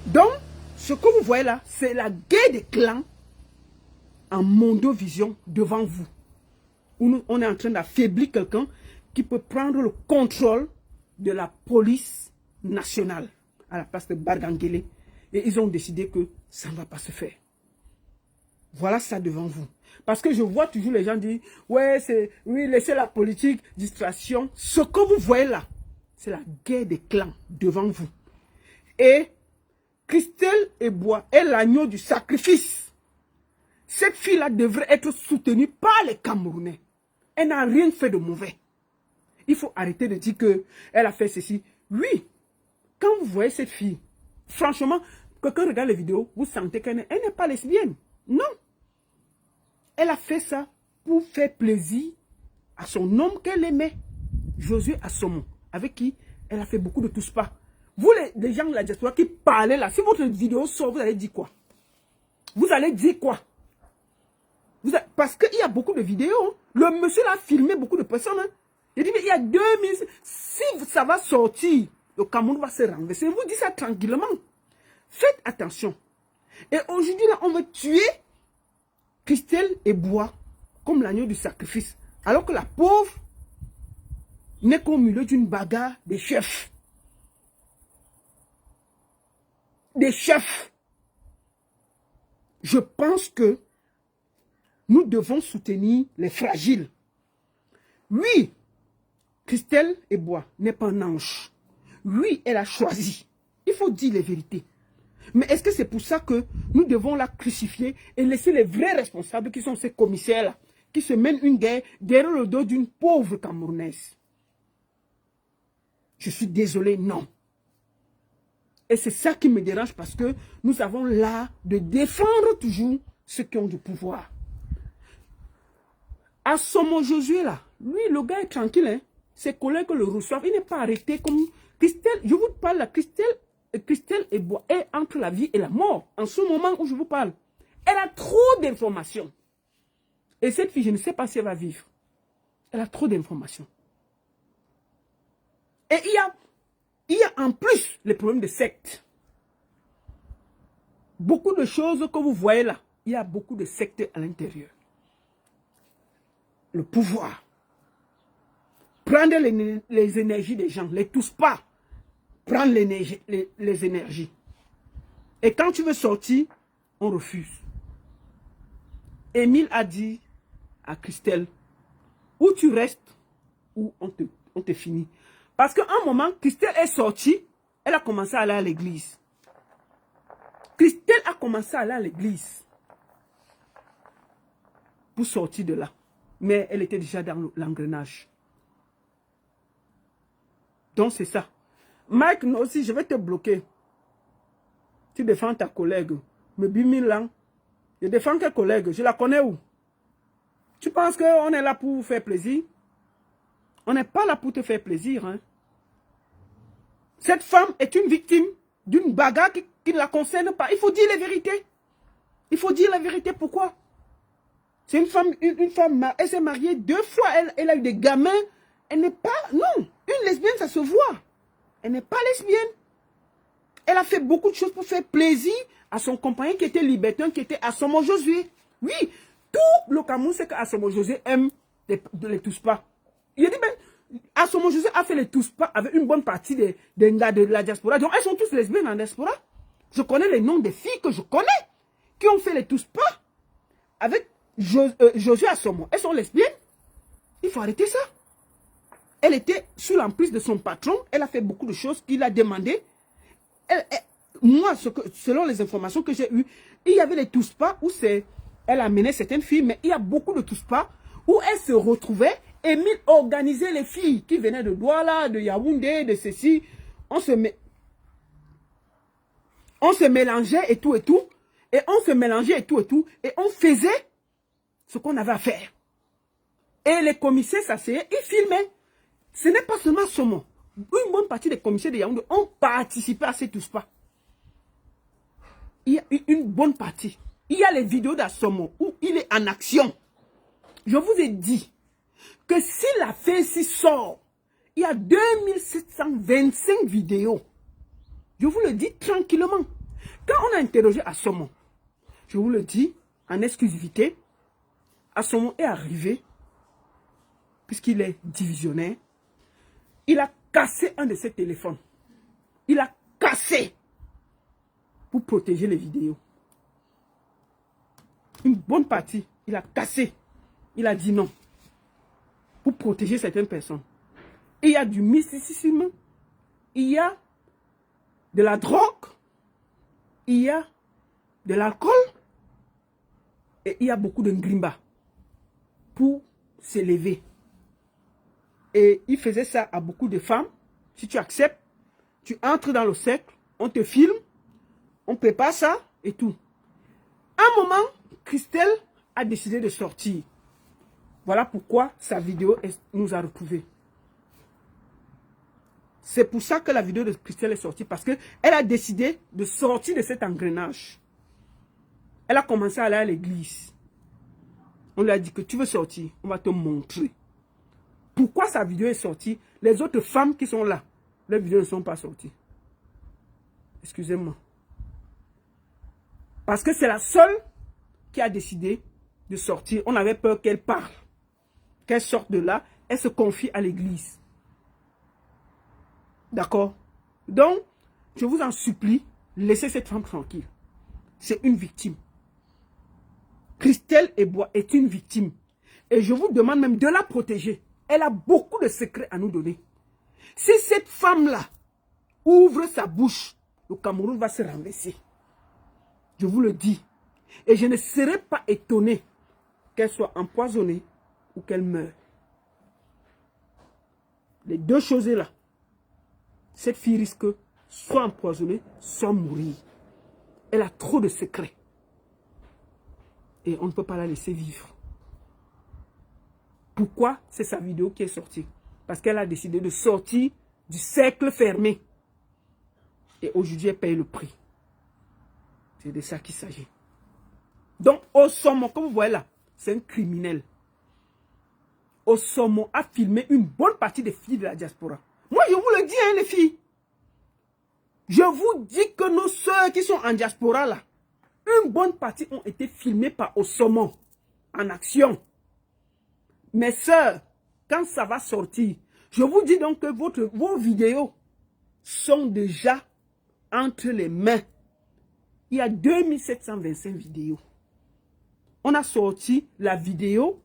Donc, ce que vous voyez là, c'est la guerre des clans en mondovision devant vous. Où on est en train d'affaiblir quelqu'un qui peut prendre le contrôle de la police nationale à la place de Mbagangele. Et ils ont décidé que ça ne va pas se faire. Voilà ça devant vous. Parce que je vois toujours les gens dire, ouais, oui, laissez la politique, distraction. Ce que vous voyez là, c'est la guerre des clans devant vous. Et Christelle Ebois est l'agneau du sacrifice. Cette fille-là devrait être soutenue par les Camerounais. Elle n'a rien fait de mauvais. Il faut arrêter de dire qu'elle a fait ceci. Oui, quand vous voyez cette fille, franchement, quelqu'un regarde les vidéos, vous sentez qu'elle n'est pas lesbienne. Non. Elle a fait ça pour faire plaisir à son homme qu'elle aimait, Josué Assomo, avec qui elle a fait beaucoup de tous-pas. Vous, les gens de la diaspora qui parlaient là, si votre vidéo sort, vous allez dire quoi? Vous allez dire quoi? Parce qu'il y a beaucoup de vidéos. Hein. Le monsieur a filmé beaucoup de personnes. Hein. Il dit, mais il y a 2000... Si ça va sortir, le Cameroun va se renverser. Je vous dis ça tranquillement. Faites attention. Et aujourd'hui, là, on veut tuer Christelle Eboua comme l'agneau du sacrifice. Alors que la pauvre n'est qu'au milieu d'une bagarre des chefs. Des chefs. Je pense que nous devons soutenir les fragiles. Oui, Christelle Eboua n'est pas un ange. Oui, elle a choisi. Il faut dire les vérités. Mais est-ce que c'est pour ça que nous devons la crucifier et laisser les vrais responsables qui sont ces commissaires-là, qui se mènent une guerre derrière le dos d'une pauvre Camerounaise? Je suis désolé, non. Et c'est ça qui me dérange parce que nous avons l'art de défendre toujours ceux qui ont du pouvoir. Assomo Josué là, lui le gars est tranquille, hein. Ses collègues le reçoivent, il n'est pas arrêté comme Christelle. Je vous parle, la Christelle Eboua est entre la vie et la mort. En ce moment où je vous parle, elle a trop d'informations. Et cette fille, je ne sais pas si elle va vivre. Elle a trop d'informations. Et il y a en plus les problèmes de secte. Beaucoup de choses que vous voyez là, il y a beaucoup de sectes à l'intérieur. Le pouvoir. Prendre les énergies des gens, les tous pas. Prendre les énergies. Et quand tu veux sortir, on refuse. Émile a dit à Christelle, ou tu restes, ou on te finit. Parce qu'à un moment, Christelle est sortie, elle a commencé à aller à l'église. Christelle a commencé à aller à l'église pour sortir de là. Mais elle était déjà dans l'engrenage. Donc c'est ça. Mike, nous aussi, je vais te bloquer. Tu défends ta collègue. Mais Bimilan, je défends quelle collègue? Je la connais où? Tu penses qu'on est là pour vous faire plaisir? On n'est pas là pour te faire plaisir. Hein? Cette femme est une victime d'une bagarre qui ne la concerne pas. Il faut dire la vérité. Il faut dire la vérité. Pourquoi? C'est une femme, elle s'est mariée 2 fois. Elle a eu des gamins. Elle n'est pas... Non, une lesbienne, ça se voit. Elle n'est pas lesbienne. Elle a fait beaucoup de choses pour faire plaisir à son compagnon qui était libertin, qui était Assomo Josué. Oui, tout le Cameroun sait qu'Assomo Josué aime les tous pas. Il a dit, ben, Assomo Josué a fait les tous pas avec une bonne partie des gars de la diaspora. Donc, elles sont tous lesbiennes en diaspora. Je connais les noms des filles que je connais qui ont fait les tous pas avec Josué Assomo. Elles sont lesbiennes. Il faut arrêter ça. Elle était sous l'emprise de son patron. Elle a fait beaucoup de choses qu'il a demandé. Moi, selon les informations que j'ai eues, il y avait les tous pas où elle amenait certaines filles, mais il y a beaucoup de tous pas où elle se retrouvait. Émile organisait les filles qui venaient de Douala, de Yaoundé, de ceci. On se mélangeait et tout. Et on se mélangeait et tout. Et on faisait ce qu'on avait à faire. Et les commissaires s'asseyaient, ils filmaient. Ce n'est pas seulement Assomo. Une bonne partie des commissaires de Yaoundé ont participé à ces tous pas. Il y a une bonne partie. Il y a les vidéos d'Assomo où il est en action. Je vous ai dit que si l'affaire ci sort, il y a 2725 vidéos. Je vous le dis tranquillement. Quand on a interrogé Assomo, je vous le dis en exclusivité, Assomo est arrivé, puisqu'il est divisionnaire, il a cassé un de ses téléphones. Il a cassé pour protéger les vidéos. Une bonne partie, il a cassé. Il a dit non. Pour protéger certaines personnes. Et il y a du mysticisme. Il y a de la drogue. Il y a de l'alcool. Et il y a beaucoup de ngrimba pour s'élever. Et il faisait ça à beaucoup de femmes. Si tu acceptes, tu entres dans le cercle, on te filme, on prépare ça et tout. À un moment, Christelle a décidé de sortir. Voilà pourquoi sa vidéo nous a retrouvés. C'est pour ça que la vidéo de Christelle est sortie. Parce qu'elle a décidé de sortir de cet engrenage. Elle a commencé à aller à l'église. On lui a dit que tu veux sortir, on va te montrer. Pourquoi sa vidéo est sortie? Les autres femmes qui sont là, leurs vidéos ne sont pas sorties. Excusez-moi. Parce que c'est la seule qui a décidé de sortir. On avait peur qu'elle parle. Qu'elle sorte de là, elle se confie à l'église. D'accord? Donc, je vous en supplie, laissez cette femme tranquille. C'est une victime. Christelle Eboye est une victime. Et je vous demande même de la protéger. Elle a beaucoup de secrets à nous donner. Si cette femme-là ouvre sa bouche, le Cameroun va se renverser. Je vous le dis. Et je ne serai pas étonné qu'elle soit empoisonnée ou qu'elle meure. Les deux choses-là, cette fille risque soit empoisonnée, soit mourir. Elle a trop de secrets. Et on ne peut pas la laisser vivre. Pourquoi c'est sa vidéo qui est sortie? Parce qu'elle a décidé de sortir du cercle fermé. Et aujourd'hui, elle paye le prix. C'est de ça qu'il s'agit. Donc, Osomon, comme vous voyez là, c'est un criminel. Osomon a filmé une bonne partie des filles de la diaspora. Moi, je vous le dis, hein, les filles. Je vous dis que nos soeurs qui sont en diaspora là, une bonne partie ont été filmées par Osomon en action. Mes soeurs, quand ça va sortir, je vous dis donc que vos vidéos sont déjà entre les mains. Il y a 2725 vidéos. On a sorti la vidéo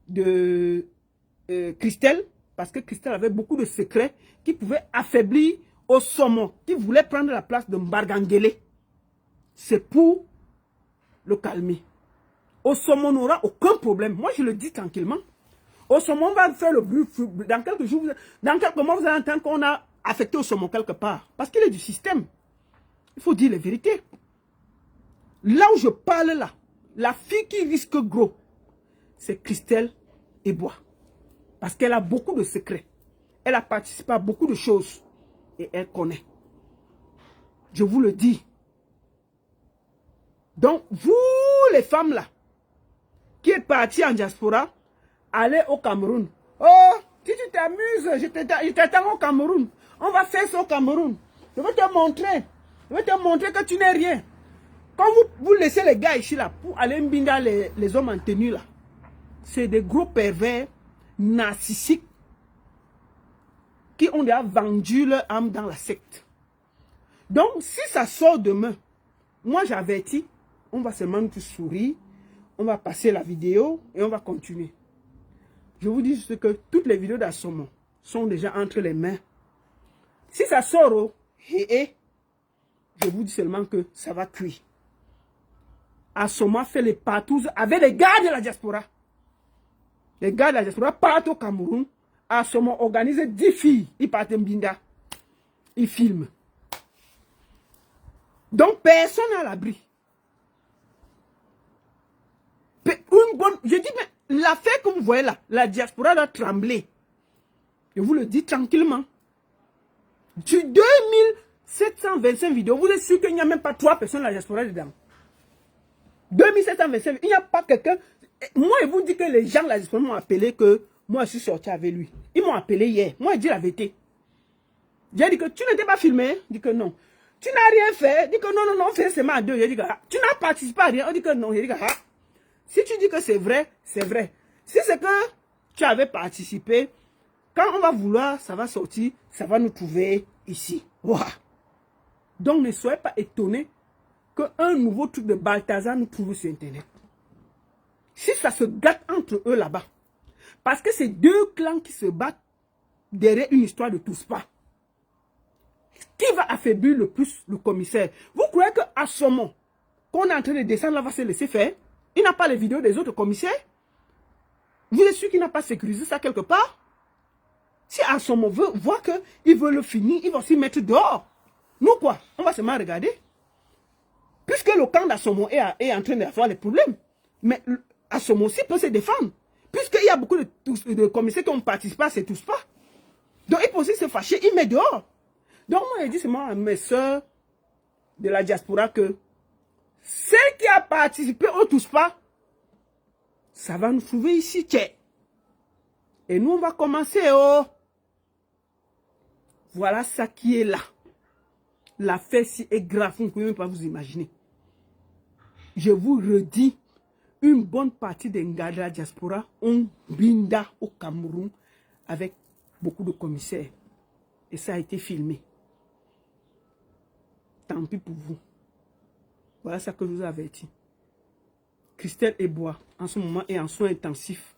de Christelle, parce que Christelle avait beaucoup de secrets qui pouvaient affaiblir Osomon, qui voulait prendre la place de Mbargangele. C'est pour le calmer. Osomon n'aura aucun problème. Moi, je le dis tranquillement. Osomon va faire le bruit. Dans quelques jours, dans quelques mois, vous allez entendre qu'on a affecté Osomon quelque part. Parce qu'il est du système. Il faut dire la vérité. Là où je parle là, la fille qui risque gros, c'est Christelle Eboye. Parce qu'elle a beaucoup de secrets. Elle a participé à beaucoup de choses. Et elle connaît. Je vous le dis. Donc, vous, les femmes là, qui êtes parties en diaspora, allez au Cameroun. Oh, si tu t'amuses, je t'attends au Cameroun. On va faire ça au Cameroun. Je vais te montrer. Je vais te montrer que tu n'es rien. Quand vous laissez les gars ici là, pour aller mbinga les hommes en tenue là, c'est des gros pervers narcissiques qui ont déjà vendu leur âme dans la secte. Donc, si ça sort demain, moi j'avertis, on va seulement nous sourire, on va passer la vidéo et on va continuer. Je vous dis juste que toutes les vidéos d'Asomon sont déjà entre les mains. Si ça sort, je vous dis seulement que ça va cuire. Asomon fait les partouzes avec les gars de la diaspora. Les gars de la diaspora partent au Cameroun. Asomon organise 10 filles. Ils partent en Binda. Ils filment. Donc personne n'est à l'abri. Je dis, mais l'affaire que vous voyez là, la diaspora doit trembler. Je vous le dis tranquillement. Du 2725 vidéos, vous êtes sûr qu'il n'y a même pas 3 personnes de la diaspora dedans. 2725, il n'y a pas quelqu'un. Moi, je vous dis que les gens de la diaspora m'ont appelé que moi, je suis sorti avec lui. Ils m'ont appelé hier. Moi, je dis la vérité. J'ai dit que tu n'étais pas filmé. Je dis que non. Tu n'as rien fait. Je dis que non, on fait seulement à 2. Je dis que tu n'as participé à rien. On dit que non. Je dis que si tu dis que c'est vrai, c'est vrai. Si c'est que tu avais participé, quand on va vouloir, ça va sortir, ça va nous trouver ici. Wow. Donc, ne soyez pas étonnés qu'un nouveau truc de Balthazar nous trouve sur Internet. Si ça se gâte entre eux là-bas, parce que c'est 2 clans qui se battent derrière une histoire de tous pas. Qui va affaiblir le plus le commissaire? Vous croyez qu'à Asomon, qu'on est en train de descendre là, va se laisser faire? Il n'a pas les vidéos des autres commissaires? Vous êtes sûr qu'il n'a pas sécurisé ça quelque part? Si Asomon veut voir qu'il veut le finir, il va aussi mettre dehors. Nous quoi? On va seulement regarder. Puisque le camp d'Asomon est en train d'avoir des problèmes. Mais Asomon aussi peut se défendre. Puisqu'il y a beaucoup de commissaires qui ont participé à ces tous pas. Donc il peut aussi se fâcher, il met dehors. Donc moi je dis seulement à mes soeurs de la diaspora que celle qui a participé au tous pas, ça va nous trouver ici, tchè. Et nous, on va commencer, oh. Voilà ça qui est là. L'affaire ci est grave, vous ne pouvez même pas vous imaginer. Je vous redis, une bonne partie des gars de la diaspora ont binda au Cameroun avec beaucoup de commissaires. Et ça a été filmé. Tant pis pour vous. Voilà ça que je vous avais dit. Christelle Ebois, en ce moment, est en soins intensifs.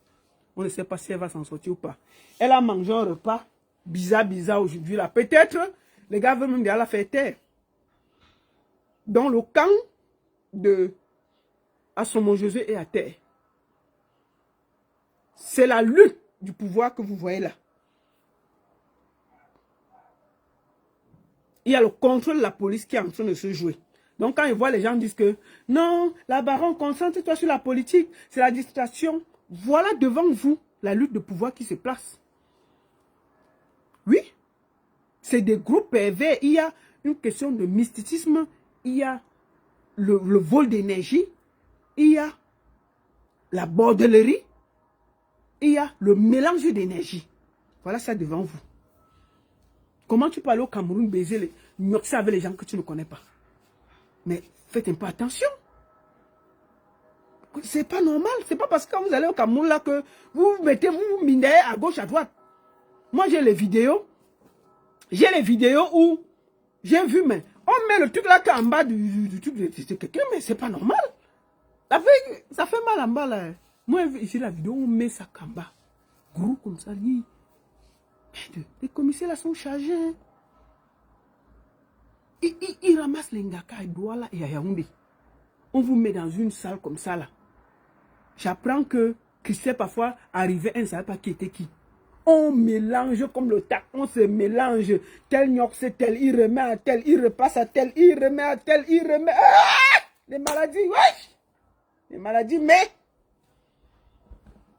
On ne sait pas si elle va s'en sortir ou pas. Elle a mangé un repas bizarre aujourd'hui. Là, peut-être, les gars veulent même déjà la faire taire. Dans le camp de Assomo Josué est à terre. C'est la lutte du pouvoir que vous voyez là. Il y a le contrôle de la police qui est en train de se jouer. Donc quand ils voient les gens disent que non, la baronne, concentre-toi sur la politique, c'est la distraction. Voilà devant vous la lutte de pouvoir qui se place. Oui, c'est des groupes pervers. Il y a une question de mysticisme, il y a le vol d'énergie, il y a la bordellerie, il y a le mélange d'énergie. Voilà ça devant vous. Comment tu peux aller au Cameroun baiser les nyoxer avec les gens que tu ne connais pas? Mais faites un peu attention. C'est pas normal. C'est pas parce que quand vous allez au Cameroun là que vous vous minez à gauche, à droite. Moi j'ai les vidéos. J'ai les vidéos où j'ai vu, mais on met le truc là en bas du truc de quelqu'un, mais c'est pas normal. Ça fait mal en bas là. Moi ici la vidéo, on met ça en bas. Gros comme ça. Les commissaires là sont chargés. Hein. Ils ramassent les Ngaka et Douala et à Yaoundé. On vous met dans une salle comme ça là. J'apprends que Christelle parfois arrivait, elle ne savait pas qui était qui. On mélange comme le tac, on se mélange. Tel gnoc c'est tel, il remet à tel, il repasse à tel, il remet à tel, il remet. Ah! Les maladies, ouais! Les maladies, mais.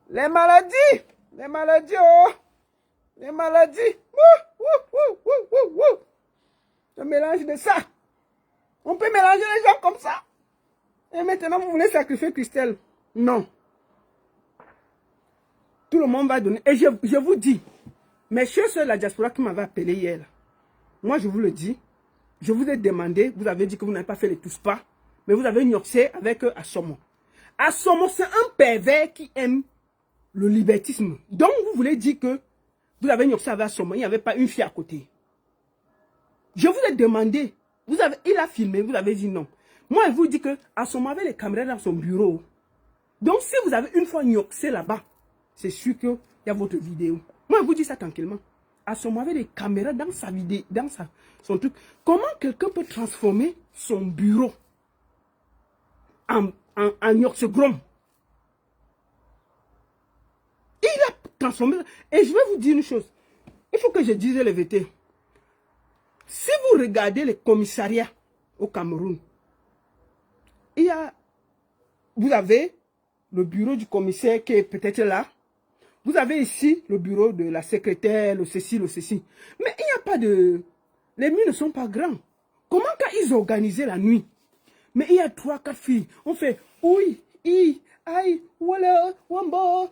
Les maladies, oh! Les maladies. Le mélange de ça. On peut mélanger les gens comme ça. Et maintenant, vous voulez sacrifier Christelle? Non. Tout le monde va donner. Et je vous dis, mes chers soeurs de la diaspora qui m'avaient appelé hier, là, moi je vous le dis, je vous ai demandé, vous avez dit que vous n'avez pas fait les tous pas, mais vous avez gnoxé avec Assomo. Assomo, c'est un pervers qui aime le libertisme. Donc vous voulez dire que vous avez gnoxé avec Assomo, il n'y avait pas une fille à côté. Je vous ai demandé, il a filmé, vous avez dit non. Moi, je vous dis que Assomo avait les caméras dans son bureau. Donc, si vous avez une fois gnoxé là-bas, c'est sûr qu'il y a votre vidéo. Moi, je vous dis ça tranquillement. Assomo avait des caméras dans sa vidéo, dans son truc. Comment quelqu'un peut transformer son bureau en gnoxegrom? Il a transformé. Et je vais vous dire une chose. Il faut que je dise la vérité. Si vous regardez les commissariats au Cameroun, vous avez le bureau du commissaire qui est peut-être là. Vous avez ici le bureau de la secrétaire, le ceci, le ceci. Mais il n'y a pas de... Les murs ne sont pas grands. Comment quand ils organisaient la nuit? Mais il y a 3-4 filles. On fait, oui, aïe, voilà, wambo,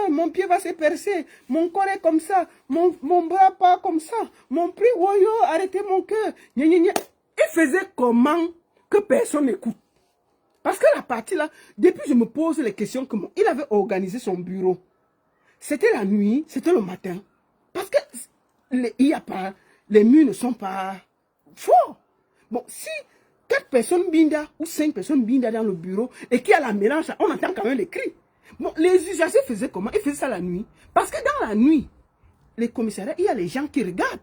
mon pied va se percer, mon corps est comme ça, mon bras pas comme ça, mon prix, woyo, arrêtez mon cœur. Il faisait comment que personne n'écoute? Parce que la partie là, depuis je me pose les questions, comment il avait organisé son bureau. C'était la nuit, c'était le matin. Parce que les murs ne sont pas forts. Bon, si 4 personnes binda ou 5 personnes binda dans le bureau et qu'il y a la mélange, on entend quand même les cris. Bon, les usagers faisaient comment? Ils faisaient ça la nuit. Parce que dans la nuit, les commissariats, il y a les gens qui regardent.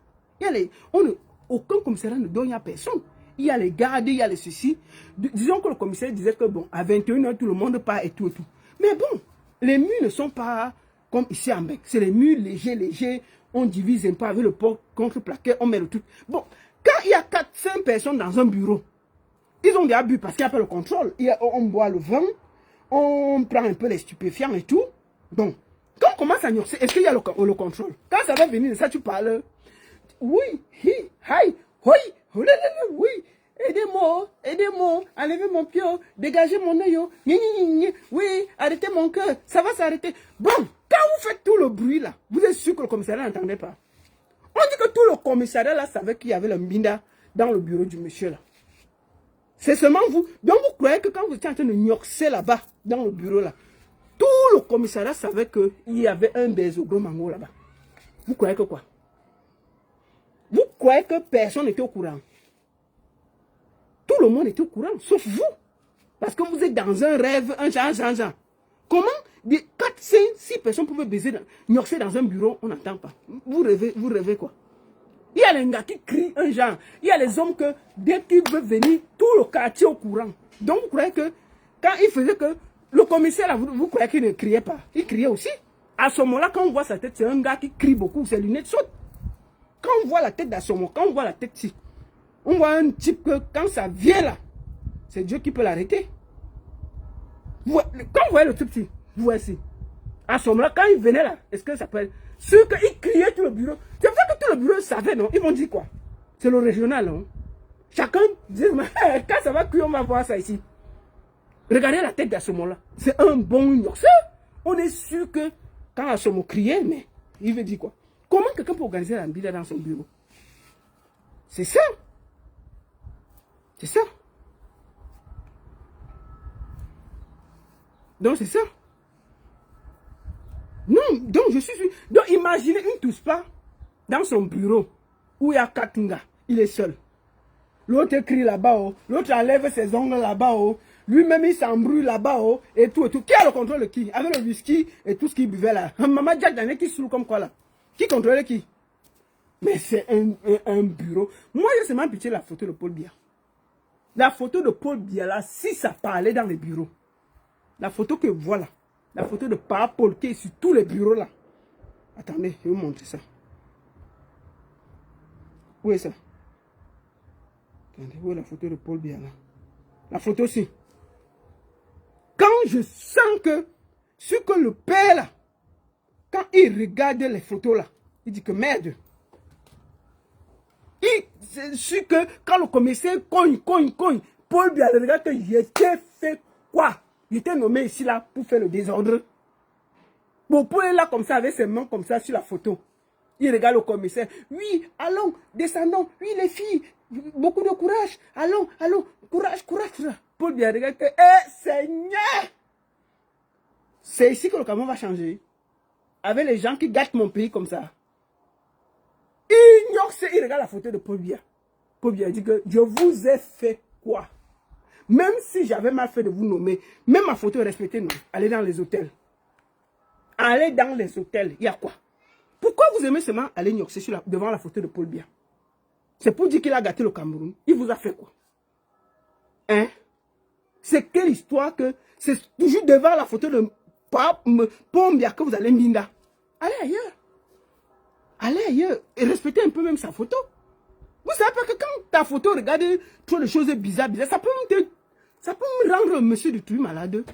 Aucun commissariat ne donne à personne. Il y a les gardes, il y a les ceci. Disons que le commissaire disait que bon, à 21h, tout le monde part et tout et tout. Mais bon, les murs ne sont pas comme ici en Bec. C'est les murs légers. On divise un peu avec le port contre-plaqué, on met le truc. Bon, quand il y a 4-5 personnes dans un bureau, ils ont déjà bu parce qu'il n'y a pas le contrôle. On boit le vin, on prend un peu les stupéfiants et tout. Donc, quand on commence à gnoxer, est-ce qu'il y a le contrôle? Quand ça va venir, ça tu parles. Oui, hi, hi, oui, oui, aidez-moi, aidez-moi, enlevez mon pied, dégagez mon œil, oui, arrêtez mon cœur, ça va s'arrêter. Bon, quand vous faites tout le bruit là, vous êtes sûr que le commissariat n'entendait pas. On dit que tout le commissariat là savait qu'il y avait le mbinda dans le bureau du monsieur là. C'est seulement vous. Donc vous croyez que quand vous étiez en train de gnoxer là-bas, dans le bureau là, tout le commissariat savait qu'il y avait un gros mango là-bas. Vous croyez que quoi? Vous croyez que personne n'était au courant? Tout le monde était au courant, sauf vous. Parce que vous êtes dans un rêve, un genre. Comment des 4, 5, 6 personnes pouvaient baiser, gnoxer dans un bureau, on n'entend pas. Vous rêvez quoi? Il y a les gars qui crient un genre. Il y a les hommes que, dès qu'ils veulent venir, tout le quartier au courant. Donc, vous croyez que, quand il faisait que, le commissaire, là, vous croyez qu'il ne criait pas? Il criait aussi. À ce moment-là, quand on voit sa tête, c'est un gars qui crie beaucoup, ses lunettes sautent. Quand on voit la tête d'Assomo, quand on voit la tête ici, on voit un type que, quand ça vient là, c'est Dieu qui peut l'arrêter. Quand vous voyez le type ici, vous voyez ici. À ce moment-là, quand il venait là, est-ce que ça peut être... Ceux qui criaient tout le bureau, c'est vrai que tout le bureau savait, non? Ils vont dire quoi? C'est le régional, non? Chacun dit, quand ça va crier, on va voir ça ici. Regardez la tête d'Assomo-là. C'est un bon yoxeur. On est sûr que quand Assomo criait, mais il veut dire quoi? Comment quelqu'un peut organiser la bille dans son bureau? C'est ça. C'est ça. Donc c'est ça. Non, donc je suis sûr. Donc imaginez une Touspa dans son bureau où il y a 4 gars. Il est seul. L'autre crie là-bas, oh. L'autre enlève ses ongles là-bas, oh. Lui-même il s'embrouille là-bas, oh. Et tout, et tout. Qui a le contrôle de qui? Avec le whisky et tout ce qu'il buvait là. Maman Jack Daniel qui saoule comme quoi là? Qui contrôlait qui? Mais c'est un bureau. Moi, j'ai seulement pitié la photo de Paul Biya. La photo de Paul Biya là, si ça parlait dans les bureaux. La photo que voilà. La photo de Papa Paul qui est sur tous les bureaux là. Attendez, je vais vous montrer ça. Où est ça? Attendez, où est la photo de Paul Biya là? La photo aussi. Quand je sens que, ce que le père là, quand il regarde les photos là, il dit que merde. C'est sûr que quand le commissaire cogne, Paul Biya regarde que j'étais fait quoi? Il était nommé ici là pour faire le désordre. Bon, Paul est là comme ça, avec ses mains comme ça sur la photo. Il regarde le commissaire. Oui, allons, descendons. Oui, les filles, beaucoup de courage. Allons, courage. Paul Biya regarde que, Seigneur! C'est ici que le Cameroun va changer. Avec les gens qui gâtent mon pays comme ça. Il regarde la photo de Paul Biya. Paul Biya dit que je vous ai fait quoi? Même si j'avais mal fait de vous nommer, même ma photo est respectée, non. Allez dans les hôtels. Allez dans les hôtels. Il y a quoi? Pourquoi vous aimez seulement aller gnoxer devant la photo de Paul Biya? C'est pour dire qu'il a gâté le Cameroun. Il vous a fait quoi? Hein? C'est quelle histoire que c'est toujours devant la photo de Paul Biya que vous allez Mbinda? Allez ailleurs. Allez ailleurs. Et respectez un peu même sa photo. Vous savez pas que quand ta photo regarde trop de choses bizarres, ça peut me rendre monsieur du truc malade.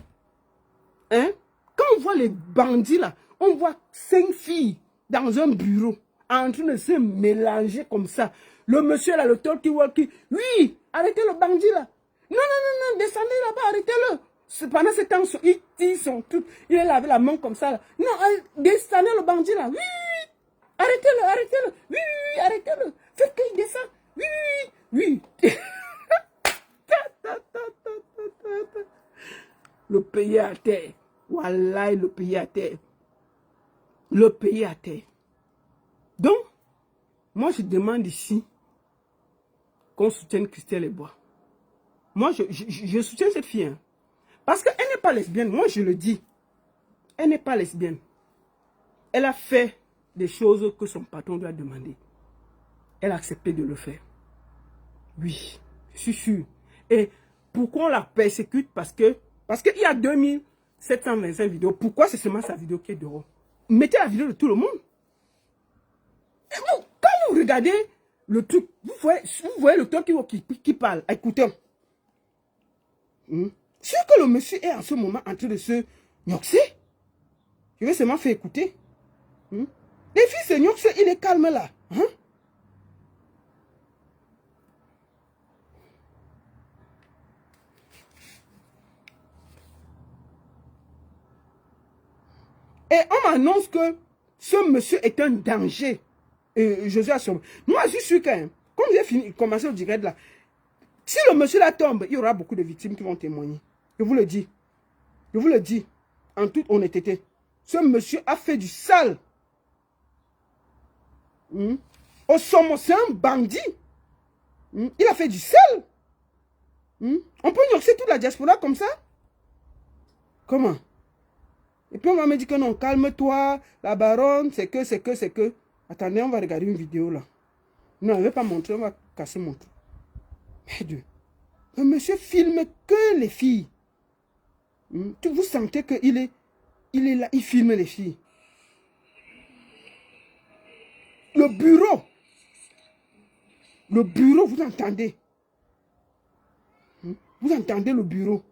Hein? Quand on voit les bandits là, on voit 5 filles dans un bureau en train de se mélanger comme ça. Le monsieur là, le talkie-walkie, oui, arrêtez le bandit là. Non, descendez là-bas, arrêtez-le. Pendant ce temps, ils sont tous, il est là avec la main comme ça. Là. Non, descendez le bandit là, oui. Arrêtez-le, oui, arrêtez-le. Faites qu'il descend, oui. Le pays à terre. Wallahi, le pays à terre. Le pays à terre. Donc, moi je demande ici qu'on soutienne Christelle Eboye. Moi, je soutiens cette fille. Hein, parce qu'elle n'est pas lesbienne. Moi, je le dis. Elle n'est pas lesbienne. Elle a fait des choses que son patron lui a demandé. Elle a accepté de le faire. Oui, je suis sûr. Et pourquoi on la persécute? Parce qu'il y a 2725 vidéos. Pourquoi c'est seulement sa vidéo qui est dehors? Mettez la vidéo de tout le monde. Et vous, quand vous regardez le truc, vous voyez le truc qui parle. Écoutez. Sûr que le monsieur est en ce moment en train de se gnoxer. Je vais seulement faire écouter. Les filles se gnoxent, il est calme là. Hein? Et on m'annonce que ce monsieur est un danger. Josué Assomo. Moi, je suis quand même. Comme j'ai commencé au direct là, si le monsieur là tombe, il y aura beaucoup de victimes qui vont témoigner. Je vous le dis. Je vous le dis. En toute honnêteté. Ce monsieur a fait du sale. Ossomo, c'est un bandit. Il a fait du sale. On peut noxer toute la diaspora comme ça? Comment? Et puis on va me dire que non, calme-toi, la baronne, c'est que. Attendez, on va regarder une vidéo là. Non, je ne vais pas montrer, on va casser mon truc. Mais Dieu, le monsieur filme que les filles. Vous sentez qu'il est là, il filme les filles. Le bureau, vous entendez? Vous entendez le bureau?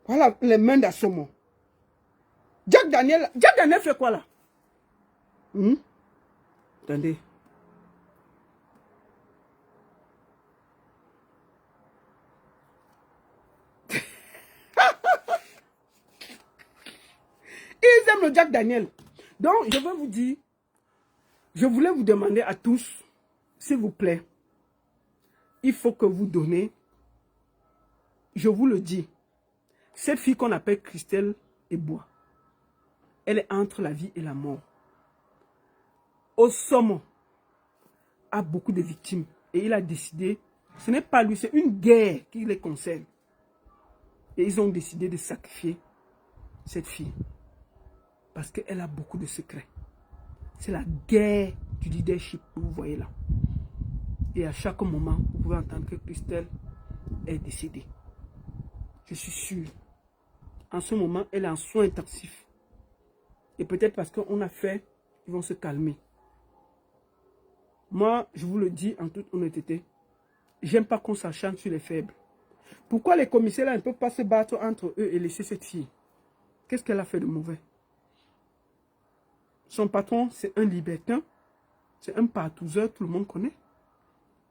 Voilà les mains d'Assomo. Jack Daniel fait quoi là? Attendez. Ils aiment le Jack Daniel. Donc, je vais vous dire, je voulais vous demander à tous, s'il vous plaît, il faut que vous donnez, je vous le dis, cette fille qu'on appelle Christelle Eboua, elle est entre la vie et la mort. Ossomo a beaucoup de victimes et il a décidé, ce n'est pas lui, c'est une guerre qui les concerne. Et ils ont décidé de sacrifier cette fille parce qu'elle a beaucoup de secrets. C'est la guerre du leadership que vous voyez là. Et à chaque moment, vous pouvez entendre que Christelle est décédée. Je suis sûr. En ce moment, elle est en soins intensifs. Et peut-être parce qu'on a fait, ils vont se calmer. Moi, je vous le dis en toute honnêteté, j'aime pas qu'on s'acharne sur les faibles. Pourquoi les commissaires là ne peuvent pas se battre entre eux et laisser cette fille? Qu'est-ce qu'elle a fait de mauvais? Son patron, c'est un libertin. C'est un partouzeur, tout le monde connaît.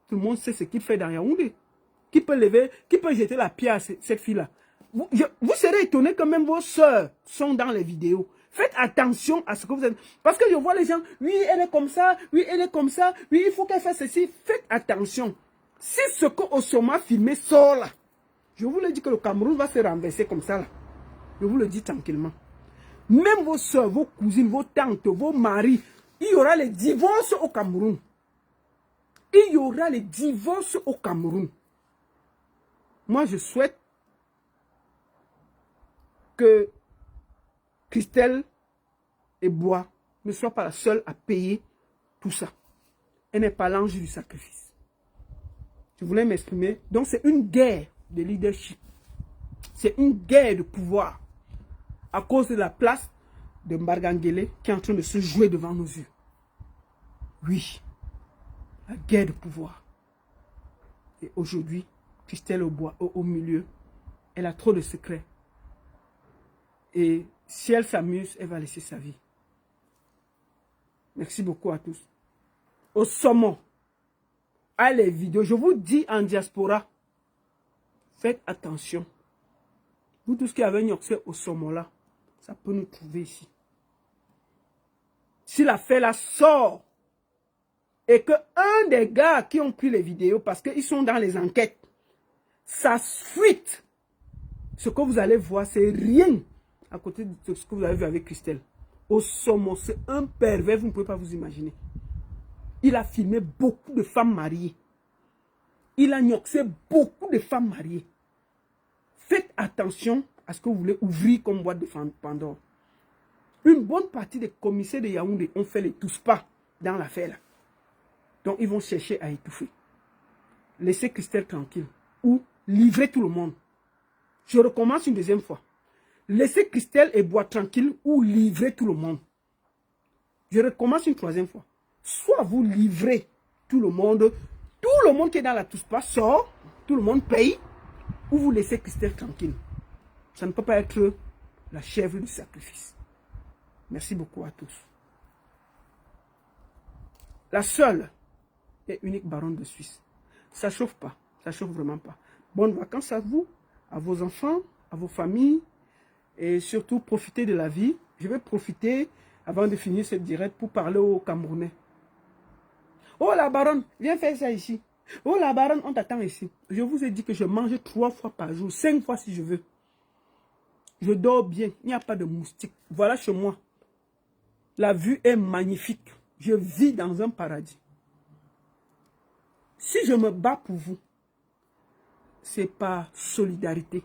Tout le monde sait ce qu'il fait dans Yaoundé. Qui peut lever, qui peut jeter la pierre à cette fille-là? Vous serez étonné que même vos soeurs sont dans les vidéos. Faites attention à ce que vous êtes. Parce que je vois les gens, oui, elle est comme ça, oui, elle est comme ça, oui, il faut qu'elle fasse ceci. Faites attention. Si ce que Ossomo a filmé sort là, je vous le dis que le Cameroun va se renverser comme ça là. Je vous le dis tranquillement. Même vos soeurs, vos cousines, vos tantes, vos maris, il y aura les divorces au Cameroun. Il y aura les divorces au Cameroun. Moi, je souhaite que Christelle Eboua ne soit pas la seule à payer tout ça. Elle n'est pas l'ange du sacrifice. Je voulais m'exprimer. Donc, c'est une guerre de leadership. C'est une guerre de pouvoir. À cause de la place de Mbargangele qui est en train de se jouer devant nos yeux. Oui. La guerre de pouvoir. Et aujourd'hui, Christelle Eboua au milieu, elle a trop de secrets. Et si elle s'amuse, elle va laisser sa vie. Merci beaucoup à tous. Ossomo à les vidéos. Je vous dis en diaspora, faites attention. Vous tous qui avez nyoxé Ossomo là, ça peut nous trouver ici. Si l'affaire là sort et que un des gars qui ont pris les vidéos, parce qu'ils sont dans les enquêtes, ça fuite, ce que vous allez voir, c'est rien à côté de ce que vous avez vu avec Christelle. Ossomo, c'est un pervers, vous ne pouvez pas vous imaginer. Il a filmé beaucoup de femmes mariées. Il a nyoxé beaucoup de femmes mariées. Faites attention à ce que vous voulez ouvrir comme boîte de Pandore. Une bonne partie des commissaires de Yaoundé ont fait les tous pas dans l'affaire là. Donc ils vont chercher à étouffer. Laissez Christelle tranquille ou livrez tout le monde. Je recommence une deuxième fois. Laissez Christelle Eboua tranquille ou livrez tout le monde. Je recommence une troisième fois. Soit vous livrez tout le monde qui est dans la Touspa sort, tout le monde paye, ou vous laissez Christelle tranquille. Ça ne peut pas être la chèvre du sacrifice. Merci beaucoup à tous. La seule et unique baronne de Suisse. Ça chauffe pas, ça chauffe vraiment pas. Bonnes vacances à vous, à vos enfants, à vos familles. et surtout profiter de la vie. Je vais profiter avant de finir cette direct pour parler aux Camerounais. Oh la baronne, viens faire ça ici. Oh la baronne, on t'attend ici. Je vous ai dit que je mange 3 fois par jour, 5 fois si je veux. Je dors bien, il n'y a pas de moustiques. Voilà chez moi. La vue est magnifique. Je vis dans un paradis. Si je me bats pour vous, c'est par solidarité.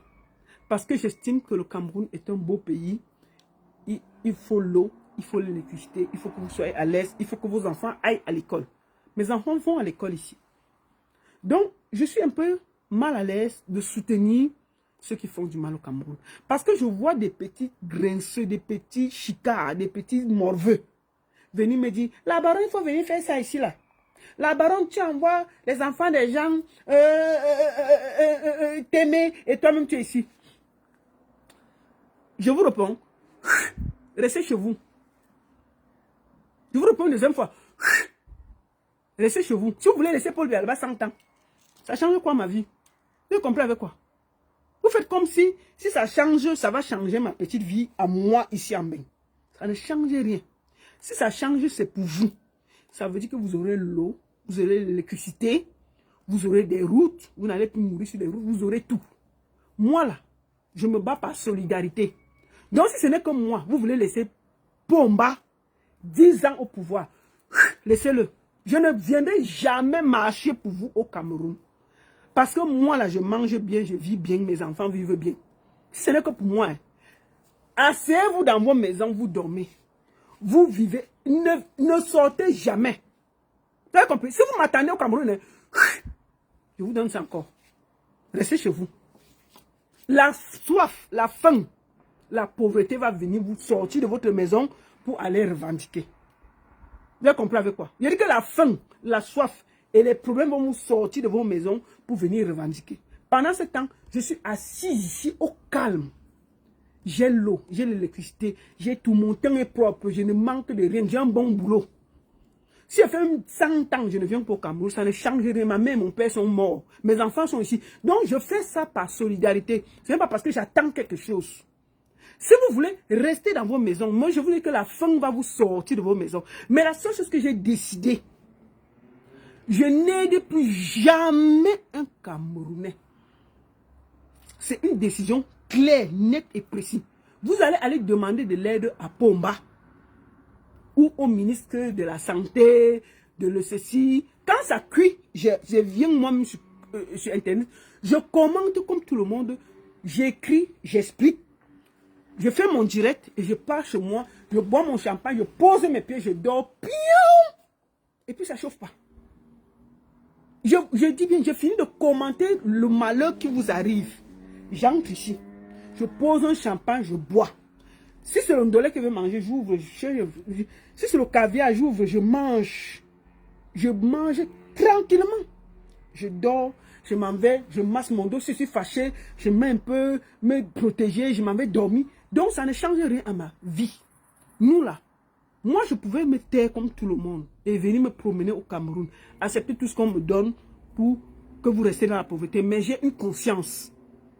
Parce que j'estime que le Cameroun est un beau pays. Il faut l'eau, il faut l'électricité, il faut que vous soyez à l'aise, il faut que vos enfants aillent à l'école. Mes enfants vont à l'école ici. Donc, je suis un peu mal à l'aise de soutenir ceux qui font du mal au Cameroun. Parce que je vois des petits grinceux, des petits chicards, des petits morveux venir me dire, la baronne, il faut venir faire ça ici, là. La baronne, tu envoies les enfants des gens t'aimer et toi-même tu es ici. Je vous réponds, restez chez vous. Je vous réponds une deuxième fois, restez chez vous. Si vous voulez laisser Paul Biya 100 ans, ça change quoi ma vie? Vous comprenez avec quoi? Vous faites comme si ça change, ça va changer ma petite vie à moi ici en Bénin. Ça ne change rien. Si ça change, c'est pour vous. Ça veut dire que vous aurez l'eau, vous aurez l'électricité, vous aurez des routes, vous n'allez plus mourir sur des routes, vous aurez tout. Moi là, je me bats par solidarité. Donc si ce n'est que moi, vous voulez laisser Pomba 10 ans au pouvoir, laissez-le. Je ne viendrai jamais marcher pour vous au Cameroun. Parce que moi là, je mange bien, je vis bien, mes enfants vivent bien. Si ce n'est que pour moi, asseyez-vous dans vos maisons, vous dormez. Vous vivez, ne sortez jamais. Vous avez compris? Si vous m'attendez au Cameroun, je vous donne ça encore. Restez chez vous. La soif, la faim, la pauvreté va venir vous sortir de votre maison pour aller revendiquer. Vous avez compris avec quoi? Il dit que la faim, la soif et les problèmes vont vous sortir de vos maisons pour venir revendiquer. Pendant ce temps, je suis assis ici au calme. J'ai l'eau, j'ai l'électricité, j'ai tout, mon temps est propre, je ne manque de rien, j'ai un bon boulot. Si je fais 100 ans, je ne viens pas au Cameroun, ça ne change rien. Ma mère et mon père sont morts, mes enfants sont ici. Donc je fais ça par solidarité. Ce n'est pas parce que j'attends quelque chose. Si vous voulez rester dans vos maisons, moi je vous dis que la faim va vous sortir de vos maisons. Mais la seule chose que j'ai décidé, je n'aide plus jamais un Camerounais. C'est une décision claire, nette et précise. Vous allez aller demander de l'aide à Pomba ou au ministre de la Santé, de l'ECC. Quand ça cuit, je viens moi-même sur Internet, je commente comme tout le monde, j'écris, j'explique, je fais mon direct et je pars chez moi, je bois mon champagne, je pose mes pieds, je dors, et puis ça ne chauffe pas. Je dis bien, je finis de commenter le malheur qui vous arrive. J'entre ici, je pose un champagne, je bois. Si c'est le ndolé qui veut manger, j'ouvre. Si c'est le caviar, j'ouvre, je mange. Je mange tranquillement. Je dors, je m'en vais, je masse mon dos. Si je suis fâché, je mets un peu me protéger, je m'en vais dormir. Donc ça ne change rien à ma vie. Nous là, moi je pouvais me taire comme tout le monde et venir me promener au Cameroun, accepter tout ce qu'on me donne pour que vous restez dans la pauvreté. Mais j'ai une conscience.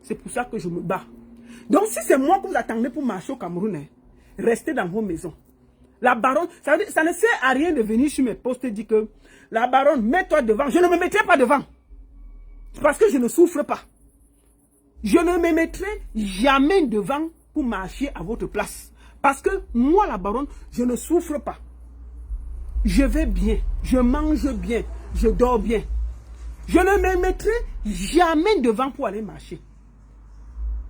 C'est pour ça que je me bats. Donc si c'est moi que vous attendez pour marcher au Cameroun, restez dans vos maisons. La baronne, ça ne sert à rien de venir sur mes postes et dire que la baronne, mets-toi devant. Je ne me mettrai pas devant. Parce que je ne souffre pas. Je ne me mettrai jamais devant pour marcher à votre place. Parce que moi, la baronne, je ne souffre pas. Je vais bien, je mange bien, je dors bien. Je ne me mettrai jamais devant pour aller marcher.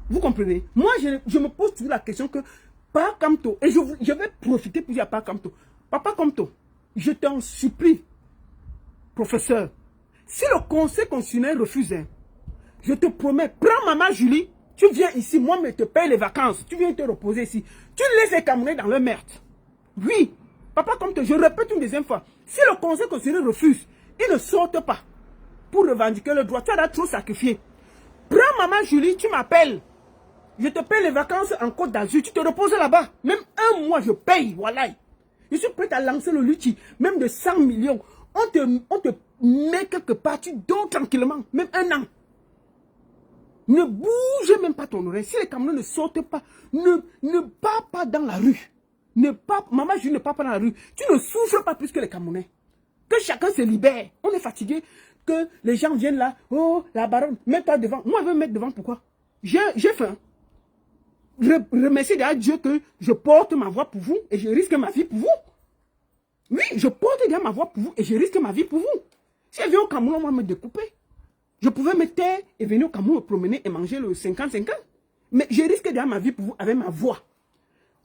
Vous comprenez? Moi, je me pose toujours la question que Papa Kamto, et je vais profiter pour dire à Papa Kamto, Papa Kamto, je t'en supplie, professeur, si le conseil constitutionnel refuse, je te promets, prends maman Julie, tu viens ici, moi je te paye les vacances, tu viens te reposer ici, tu laisses les Camerounais dans leur merde. Oui, Papa Kamto, je répète une deuxième fois, si le conseil constitutionnel refuse, ils ne sortent pas pour revendiquer le droit, tu as trop sacrifié. Prends maman Julie, tu m'appelles. Je te paye les vacances en Côte d'Azur. Tu te reposes là-bas. Même un mois, je paye. Voilà. Je suis prêt à lancer le lutti. Même de 100 millions. On te met quelque part. Tu dors tranquillement. Même un an. Ne bouge même pas ton oreille. Si les Camerounais ne sortent pas, ne pars pas dans la rue. Maman, je ne pars pas dans la rue. Tu ne souffres pas plus que les Camerounais. Que chacun se libère. On est fatigué. Que les gens viennent là. Oh, la baronne, mets-toi devant. Moi, je veux me mettre devant. Pourquoi? J'ai faim. Remerciez à Dieu que je porte ma voix pour vous et je risque ma vie pour vous. Oui, je porte déjà ma voix pour vous et je risque ma vie pour vous. Si je viens au Cameroun, on va me découper. Je pouvais me taire et venir au Cameroun me promener et manger le 50-50. Mais je risque déjà ma vie pour vous avec ma voix.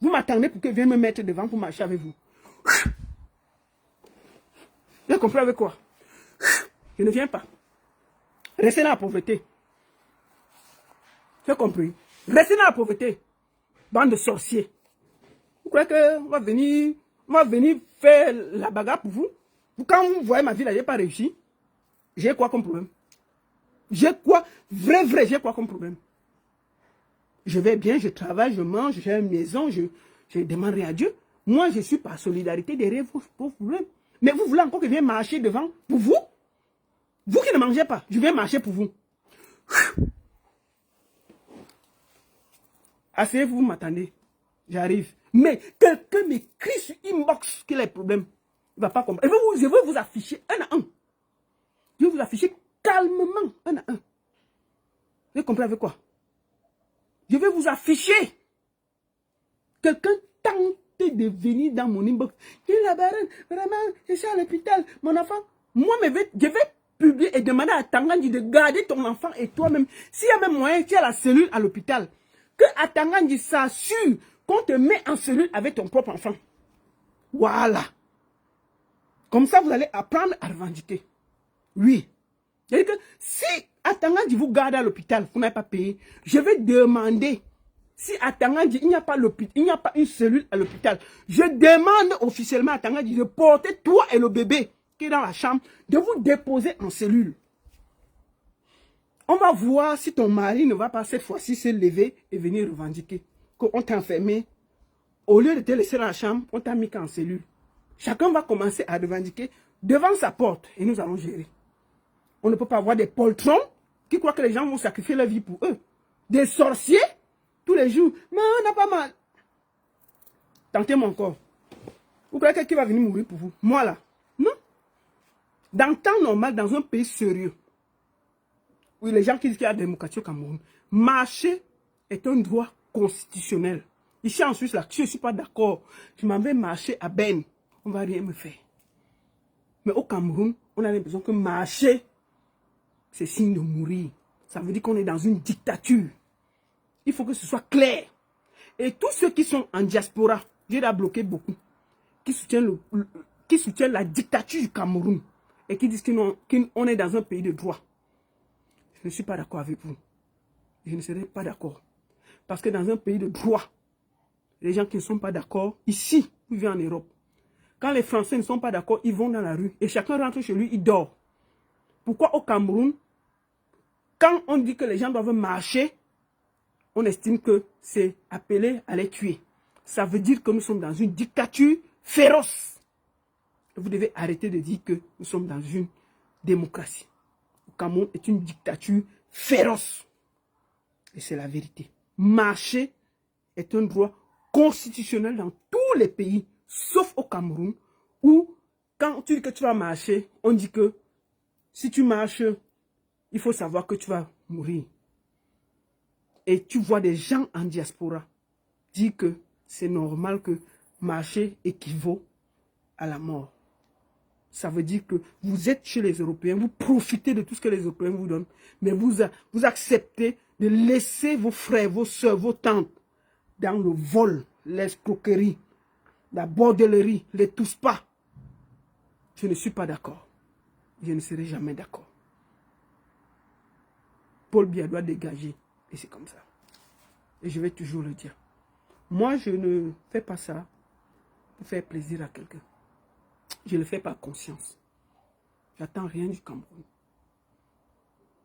Vous m'attendez pour que je vienne me mettre devant pour marcher avec vous. Vous avez compris avec quoi? Je ne viens pas. Restez dans la pauvreté. Vous avez compris? Restez dans la pauvreté. Bande de sorciers. Vous croyez qu'on va venir faire la bagarre pour vous? Quand vous voyez ma vie là, je n'ai pas réussi. J'ai quoi comme problème? J'ai quoi? Vrai, j'ai quoi comme problème? Je vais bien, je travaille, je mange, j'ai une maison, je demande rien à Dieu. Moi, je suis par solidarité derrière vos problèmes. Mais vous voulez encore que je vienne marcher devant pour vous? Vous qui ne mangez pas, je viens marcher pour vous. Asseyez-vous, vous m'attendez. J'arrive. Mais quelqu'un m'écrit sur inbox qu'il a des problèmes. Il ne va pas comprendre. Je veux vous afficher un à un. Je vais vous afficher calmement un à un. Vous avez compris avec quoi? Je vais vous afficher. Quelqu'un tente de venir dans mon inbox. Il la baronne, vraiment, je suis à l'hôpital. Mon enfant, moi, je vais publier et demander à Tangandji de garder ton enfant et toi-même. S'il y a même moyen, tu as la cellule à l'hôpital. Que à Tangandji s'assure qu'on te met en cellule avec ton propre enfant. Voilà. Comme ça, vous allez apprendre à revendiquer. Oui. C'est-à-dire que si à Tangandji vous garde à l'hôpital, vous n'avez pas payé, je vais demander, si à Tangandji il n'y a pas une cellule à l'hôpital, je demande officiellement à Tangandji de porter toi et le bébé qui est dans la chambre, de vous déposer en cellule. On va voir si ton mari ne va pas cette fois-ci se lever et venir revendiquer qu'on t'a enfermé. Au lieu de te laisser dans la chambre, on t'a mis qu'en cellule. Chacun va commencer à revendiquer devant sa porte et nous allons gérer. On ne peut pas avoir des poltrons qui croient que les gens vont sacrifier leur vie pour eux. Des sorciers, tous les jours. Mais on n'a pas mal. Tentez-moi encore. Vous croyez qui va venir mourir pour vous? Moi là? Non. Dans le temps normal, dans un pays sérieux, où les gens qui disent qu'il y a la démocratie au Cameroun, marcher est un droit constitutionnel. Ici en Suisse, là, je ne suis pas d'accord. Je m'en vais marcher à Ben. On ne va rien me faire. Mais au Cameroun, on a l'impression que marcher, c'est signe de mourir. Ça veut dire qu'on est dans une dictature. Il faut que ce soit clair. Et tous ceux qui sont en diaspora, j'ai bloqué beaucoup, qui soutiennent la dictature du Cameroun et qui disent qu'on est dans un pays de droit. Je ne suis pas d'accord avec vous. Je ne serai pas d'accord. Parce que dans un pays de droit, les gens qui ne sont pas d'accord, ici, ils vivent en Europe. Quand les Français ne sont pas d'accord, ils vont dans la rue et chacun rentre chez lui, il dort. Pourquoi au Cameroun, quand on dit que les gens doivent marcher, on estime que c'est appelé à les tuer. Ça veut dire que nous sommes dans une dictature féroce. Vous devez arrêter de dire que nous sommes dans une démocratie. Le Cameroun est une dictature féroce. Et c'est la vérité. Marcher est un droit constitutionnel dans tous les pays, sauf au Cameroun, où quand tu dis que tu vas marcher, on dit que si tu marches, il faut savoir que tu vas mourir. Et tu vois des gens en diaspora dire que c'est normal que marcher équivaut à la mort. Ça veut dire que vous êtes chez les Européens, vous profitez de tout ce que les Européens vous donnent, mais vous acceptez de laisser vos frères, vos soeurs, vos tantes dans le vol, l'escroquerie, la bordellerie, les tous pas. Je ne suis pas d'accord. Je ne serai jamais d'accord. Paul Biya doit dégager. Et c'est comme ça. Et je vais toujours le dire. Moi, je ne fais pas ça pour faire plaisir à quelqu'un. Je ne le fais par conscience. J'attends rien du Cameroun.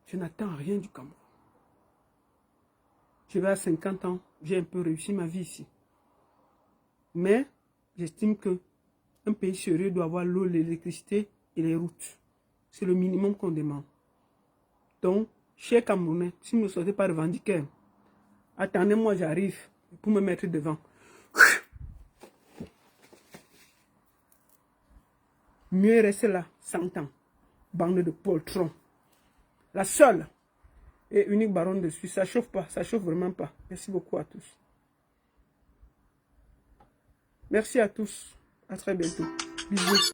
Je n'attends rien du Cameroun. Je vais à 50 ans, j'ai un peu réussi ma vie ici. Mais j'estime que un pays sérieux doit avoir l'eau, l'électricité et les routes. C'est le minimum qu'on demande. Donc, Chers Camerounais, si vous ne sortez pas revendiquer, attendez-moi, j'arrive pour me mettre devant. Mieux rester là, 100 ans. Bande de poltrons. La seule et unique baronne de Suisse. Ça chauffe pas, ça chauffe vraiment pas. Merci beaucoup à tous. Merci à tous. À très bientôt. Bisous.